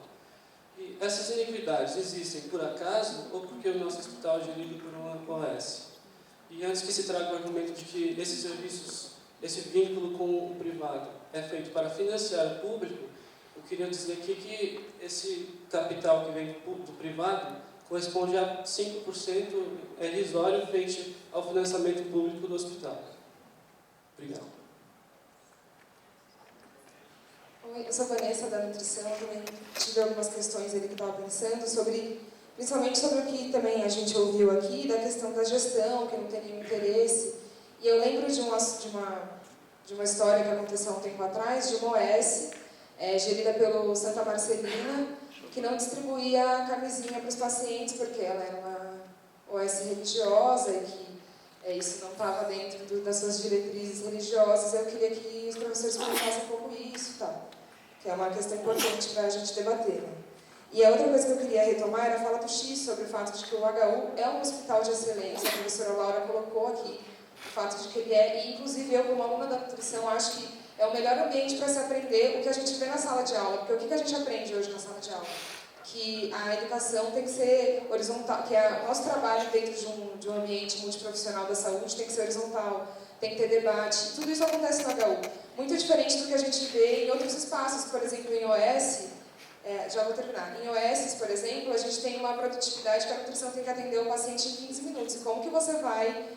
E essas iniquidades existem por acaso ou porque o nosso hospital é gerido por uma OS? E antes que se traga o argumento de que esses serviços, esse vínculo com o privado é feito para financiar o público, eu queria dizer aqui que esse capital que vem do privado corresponde a 5% irrisório frente ao financiamento público do hospital. Obrigado. Oi, eu sou a Vanessa, da nutrição. Também tive algumas questões ali que estava pensando principalmente sobre o que também a gente ouviu aqui, da questão da gestão, que não tem nenhum interesse. E eu lembro de uma história que aconteceu há um tempo atrás, de uma OS, gerida pelo Santa Marcelina, que não distribuía camisinha para os pacientes, porque ela era uma OS religiosa e que isso não estava dentro das suas diretrizes religiosas. Eu queria que os professores comentassem um pouco isso, que é uma questão importante para a gente debater. Né? E a outra coisa que eu queria retomar era a fala do X sobre o fato de que o HU é um hospital de excelência, a professora Laura colocou aqui, o fato de que ele é, e inclusive eu, como aluna da nutrição, acho que é o melhor ambiente para se aprender o que a gente vê na sala de aula, porque o que a gente aprende hoje na sala de aula? que a educação tem que ser horizontal, que o nosso trabalho dentro de um ambiente multiprofissional da saúde tem que ser horizontal, tem que ter debate. Tudo isso acontece no HU. Muito diferente do que a gente vê em outros espaços, por exemplo, em OS, já vou terminar. Em OS, por exemplo, a gente tem uma produtividade que a nutrição tem que atender o paciente em 15 minutos. E como que você vai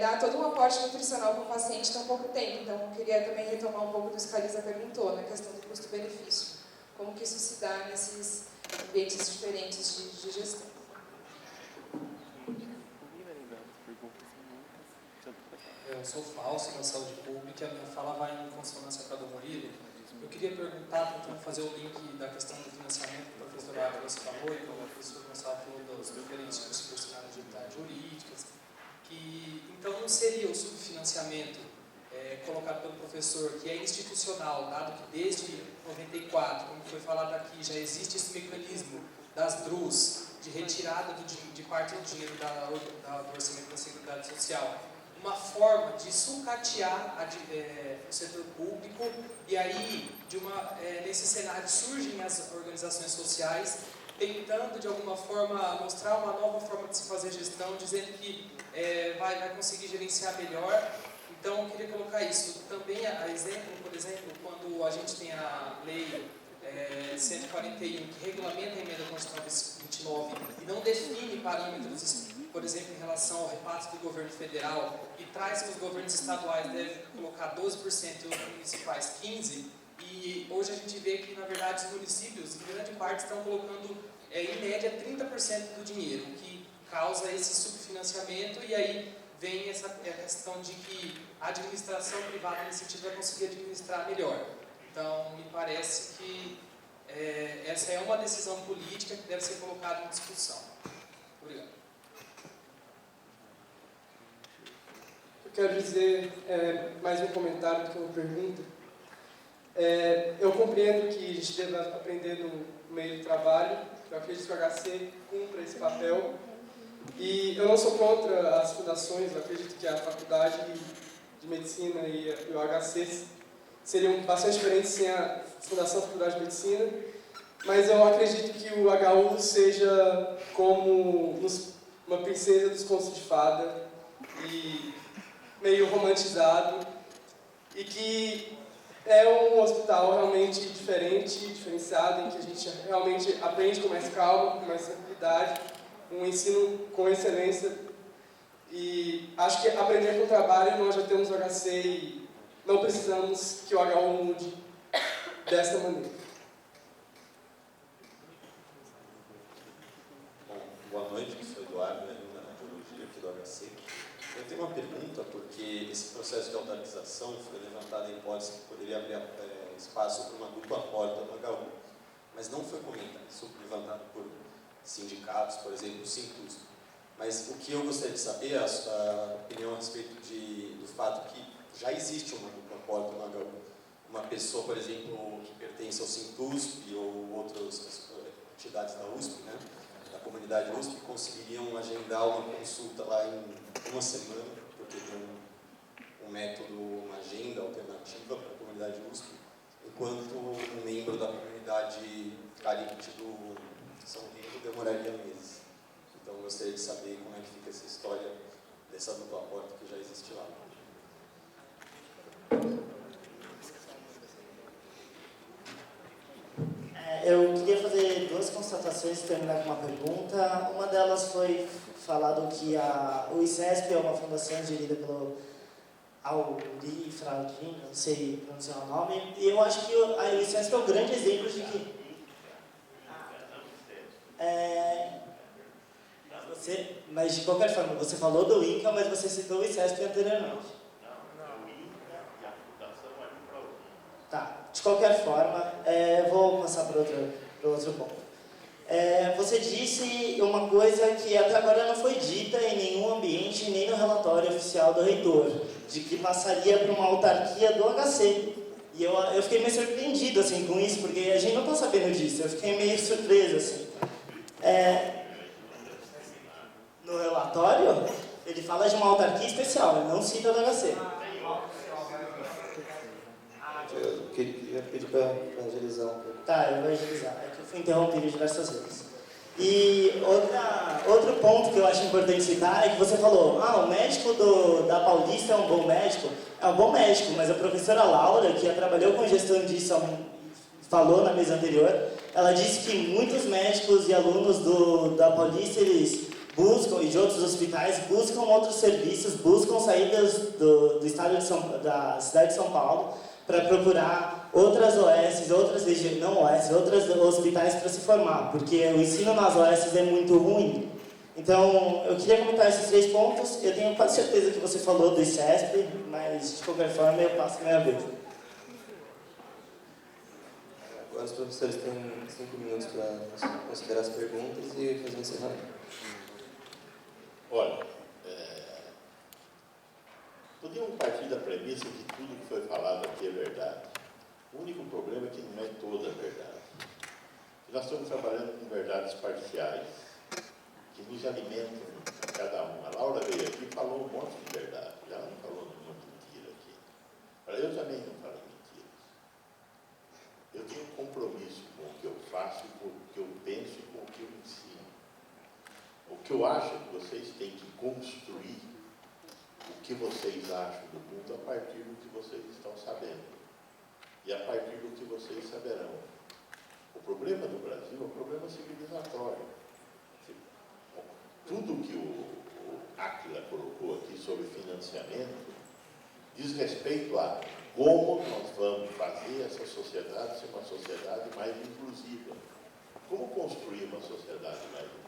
dar todo um aporte nutricional para o paciente em tão pouco tempo? Então, eu queria também retomar um pouco do que a Lisa perguntou, na questão do custo-benefício. Como que isso se dá nesses ambientes diferentes de gestão? Eu sou falso na saúde pública, a minha fala vai em consonância com a do Murilo. Eu queria perguntar, tentando fazer o link da questão do financiamento que o professor Águas falou, e como o professor Gonçalo falou dos diferentes cursos personagens de atividades jurídicas, que então não seria o subfinanciamento colocado pelo professor, que é institucional, dado que desde 94, como foi falado aqui, já existe esse mecanismo das DRUs, de retirada de parte do dinheiro do orçamento da Seguridade Social, uma forma de sucatear o setor público, e aí, nesse cenário, surgem as organizações sociais, tentando, de alguma forma, mostrar uma nova forma de se fazer gestão, dizendo que vai conseguir gerenciar melhor. Então, eu queria colocar isso. Também, por exemplo, quando a gente tem a lei 141, que regulamenta a emenda constitucional 29 e não define parâmetros, por exemplo, em relação ao repasse do governo federal, e traz que os governos estaduais devem colocar 12% e os municipais 15%, e hoje a gente vê que, na verdade, os municípios, em grande parte, estão colocando, em média, 30% do dinheiro, que causa esse subfinanciamento, e aí vem essa questão de que a administração privada, nesse sentido, vai conseguir administrar melhor. Então, me parece que essa é uma decisão política que deve ser colocada em discussão. Obrigado. Eu quero dizer mais um comentário do que uma pergunta. Eu compreendo que a gente deve aprender no meio do trabalho. Eu acredito que o HC cumpra esse papel. E eu não sou contra as fundações. Eu acredito que a Faculdade de Medicina e o HC seriam bastante diferentes sem a Fundação Faculdade de Medicina. Mas eu acredito que o HU seja como uma princesa dos contos de fada, e meio romantizado, e que é um hospital realmente diferente, diferenciado, em que a gente realmente aprende com mais calma, com mais tranquilidade, um ensino com excelência. E acho que aprender com o trabalho, nós já temos o HC e não precisamos que o HU mude dessa maneira. Boa noite, eu sou Eduardo, da Radiologia aqui do HC. Eu tenho uma pergunta, porque esse processo de autarquização foi levantado em hipótese que poderia abrir espaço para uma dupla porta no HU, mas não foi comentado, isso foi levantado por sindicatos, por exemplo, o Sintus. Mas o que eu gostaria de saber é a opinião a respeito do fato que já existe uma dupla porta no HU. Uma pessoa, por exemplo, que pertence ao Sintusp ou outras entidades da USP, né? Da comunidade USP, conseguiriam agendar uma consulta lá em uma semana, porque tem um método, uma agenda alternativa para a comunidade USP, enquanto um membro da comunidade carente do São Rito demoraria meses. Então, eu gostaria de saber como é que fica essa história dessa dupla porta que já existe lá. Eu queria fazer duas constatações e terminar com uma pergunta. Uma delas foi falado que o ICESP é uma fundação gerida pelo Auri Fraldin, não sei pronunciar o nome, e eu acho que o ICESP é um grande exemplo de que mas de qualquer forma, você falou do INCA, mas você citou o ICESP anteriormente. Não, o INCA e a fundação ali para o Tá, de qualquer forma, vou passar para outro ponto. Você disse uma coisa que até agora não foi dita em nenhum ambiente, nem no relatório oficial do reitor, de que passaria para uma autarquia do HC. E eu fiquei meio surpreendido assim, com isso, porque a gente não está sabendo disso, eu fiquei meio surpreso. Assim. No relatório, ele fala de uma autarquia especial, ele não cita do HC. queria pedir para agilizar um pouco. Tá, eu vou agilizar. É que eu fui interrompido diversas vezes. E outro ponto que eu acho importante citar é que você falou, o médico da Paulista é um bom médico. É um bom médico, mas a professora Laura, que trabalhou com gestão disso, falou na mesa anterior, ela disse que muitos médicos e alunos da Paulista, eles buscam, e de outros hospitais, buscam outros serviços, buscam saídas do estado da cidade de São Paulo para procurar outras OS, outros hospitais para se formar, porque o ensino nas OS é muito ruim. Então, eu queria comentar esses 3 pontos. Eu tenho quase certeza que você falou do ICESP, mas de qualquer forma eu passo a minha vez. Agora os professores têm 5 minutos para considerar as perguntas e fazer um encerramento. Olha, podíamos partir da premissa que tudo que foi falado aqui é verdade. O único problema é que não é toda a verdade. Nós estamos trabalhando com verdades parciais, que nos alimentam cada um. A Laura veio aqui e falou um monte de verdade. Ela não falou nenhuma mentira aqui. Eu também não falo mentiras. Eu tenho um compromisso com o que eu faço, com o que eu penso e com o que eu ensino. O que eu acho é que vocês têm que construir o que vocês acham do mundo a partir do que vocês estão sabendo. E a partir do que vocês saberão. O problema do Brasil é um problema civilizatório. Tudo que o Átila colocou aqui sobre financiamento diz respeito a como nós vamos fazer essa sociedade ser uma sociedade mais inclusiva. Como construir uma sociedade mais inclusiva?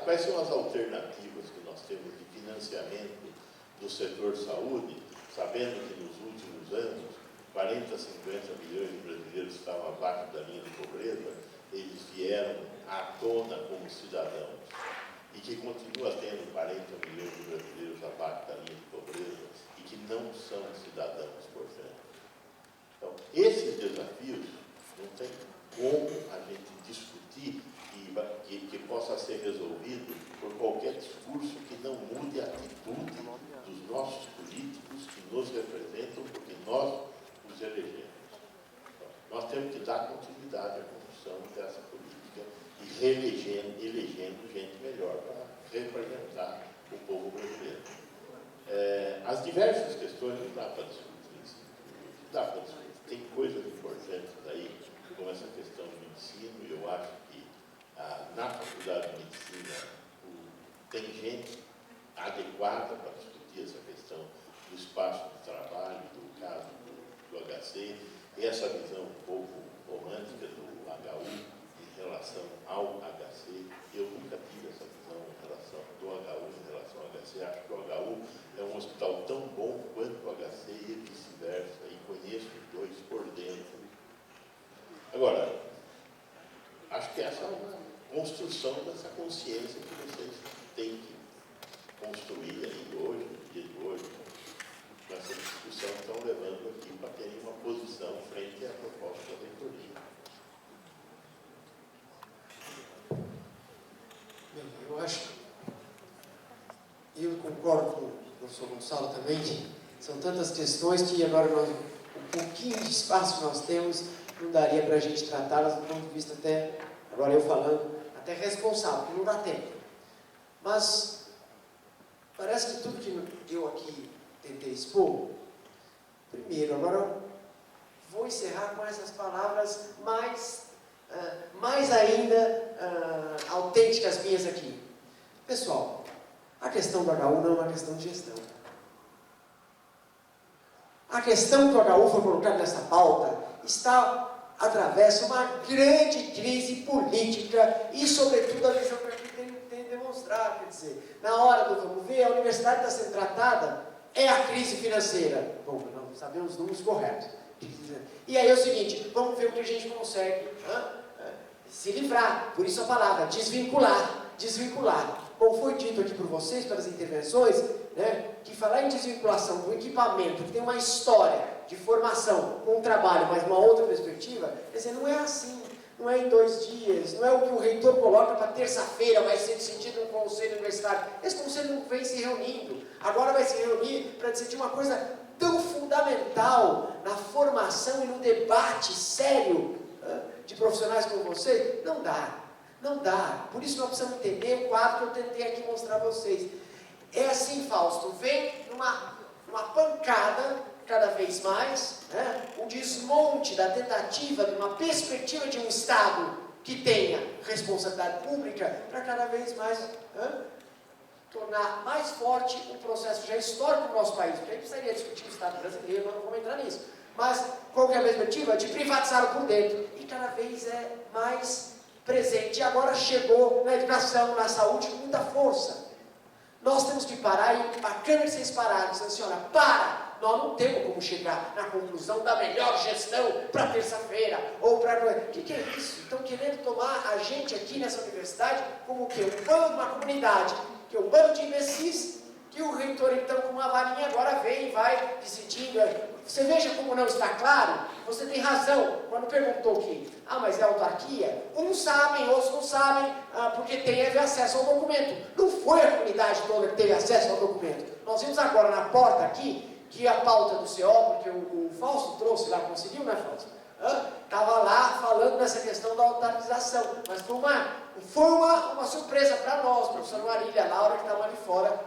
Quais são as alternativas que nós temos de financiamento do setor saúde, sabendo que nos últimos anos 40, 50 milhões de brasileiros estavam abaixo da linha de pobreza, eles vieram à tona como cidadãos. E que continua tendo 40 milhões de brasileiros abaixo da linha de pobreza e que não são cidadãos, portanto. Então, esses desafios não tem como a gente discutir que possa ser resolvido por qualquer discurso que não mude a atitude dos nossos políticos que nos representam, porque nós os elegemos. Então, nós temos que dar continuidade à condução dessa política e elegendo gente melhor para representar o povo brasileiro. As diversas questões não dá para discutir. Não dá para discutir. Tem coisas importantes aí, como essa questão do ensino, e eu acho que na faculdade de medicina tem gente adequada para discutir essa questão do espaço de trabalho, do caso do HC, e essa visão um pouco romântica do HU em relação ao HC. Eu nunca tive essa visão em relação do HU em relação ao HC. Acho que o HU é um hospital tão bom quanto o HC e vice-versa, e conheço os dois por dentro. Agora, acho que essa é uma construção dessa consciência que vocês têm que construir aí hoje, no dia de hoje, nessa discussão que estão levando aqui para terem uma posição frente à proposta da reitoria. Bem, eu acho, eu concordo com o professor Gonçalo também, que são tantas questões que agora o pouquinho de espaço que nós temos não daria para a gente tratá-las do ponto de vista até, agora eu falando, até responsável, porque não dá tempo. Mas parece que tudo que eu aqui tentei expor, primeiro, agora vou encerrar com essas palavras mais ainda autênticas minhas aqui. Pessoal, a questão do HU não é uma questão de gestão. A questão que o HU foi colocado nessa pauta atravessa uma grande crise política e, sobretudo, a visão que aqui tem demonstrado. Quer dizer, na hora do vamos ver, a universidade está sendo tratada, é a crise financeira. Bom, não sabemos os números corretos. E aí é o seguinte, vamos ver o que a gente consegue se livrar. Por isso a palavra, desvincular. Desvincular. Bom, foi dito aqui por vocês, pelas intervenções, né, que falar em desvinculação com equipamento que tem uma história de formação, com um trabalho, mas uma outra perspectiva, quer dizer, não é assim, não é em 2 dias, não é o que o reitor coloca para terça-feira, vai ser decidido no conselho universitário. Esse conselho não vem se reunindo, agora vai se reunir para para dizer de uma coisa tão fundamental na formação e no debate sério de profissionais como você? Não dá. Não dá. Por isso nós precisamos entender o quadro que eu tentei aqui mostrar a vocês. É assim, Fausto, vem numa pancada, cada vez mais, um desmonte da tentativa de uma perspectiva de um Estado que tenha responsabilidade pública para cada vez mais tornar mais forte um processo já histórico no nosso país. Porque a gente precisaria discutir o Estado brasileiro, nós não vamos entrar nisso. Mas qual que é a perspectiva? De privatizá-lo por dentro. E cada vez é mais presente. E agora chegou na educação, na saúde, com muita força. Nós temos que parar, e bacana que vocês pararam, dizendo assim, olha, para! Nós não temos como chegar na conclusão da melhor gestão para terça-feira, ou para... O que é isso? Estão querendo tomar a gente aqui nessa universidade como o quê? Um bando de uma comunidade, que é um bando de imbecis, que o reitor, então, com uma varinha, agora vem e vai decidindo. Você veja como não está claro? Você tem razão quando perguntou que, mas é autarquia? Uns sabem, outros não sabem, porque teve acesso ao documento. Não foi a comunidade toda que teve acesso ao documento. Nós vimos agora na porta aqui, que a pauta do CO, porque o Fausto trouxe lá, conseguiu, né, Fausto? Estava lá falando nessa questão da autorização, mas foi uma surpresa para nós, professor Marília, a Laura, que estavam ali fora.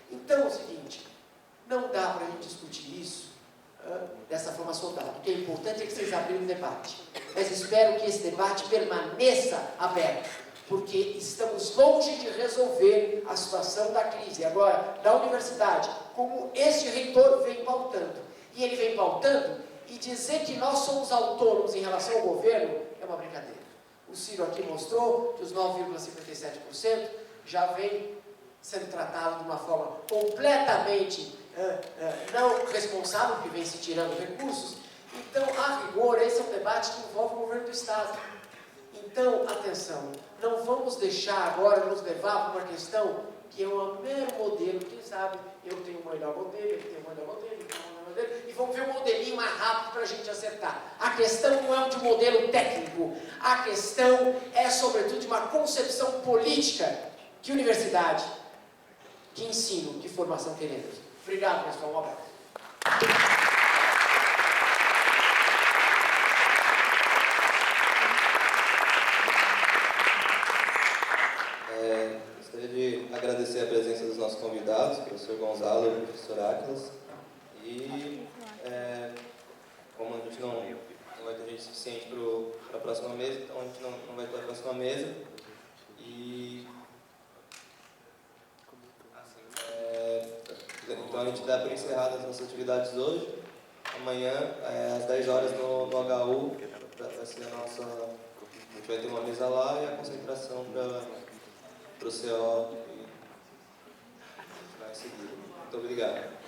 Então é o seguinte, não dá para a gente discutir isso dessa forma soldada. O que é importante é que vocês abrirem o debate, mas espero que esse debate permaneça aberto, porque estamos longe de resolver a situação da crise, agora, da universidade, como esse reitor vem pautando. E ele vem pautando, e dizer que nós somos autônomos em relação ao governo é uma brincadeira. O Ciro aqui mostrou que os 9,57% já vem sendo tratado de uma forma completamente não responsável, porque vem se tirando recursos. Então, a rigor, esse é um debate que envolve o governo do Estado. Então, atenção, não vamos deixar agora nos levar para uma questão que é um mero modelo, quem sabe, eu tenho um melhor modelo, ele tem um melhor modelo, ele tem um melhor modelo, e vamos ver um modelinho mais rápido para a gente acertar. A questão não é de um modelo técnico, a questão é, sobretudo, de uma concepção política. Que universidade, que ensino, que formação queremos. Obrigado, pessoal. Um abraço. Gostaria de agradecer a presença dos nossos convidados, o professor Gonzalo e o professor Áquilas. E, como a gente não vai ter gente suficiente para a próxima mesa, então a gente não vai ter a próxima mesa. E, então a gente dá por encerradas as nossas atividades hoje. Amanhã, às 10 horas no HU, vai ser a nossa... A gente vai ter uma mesa lá e a concentração para o CO e vai seguir. Muito obrigado.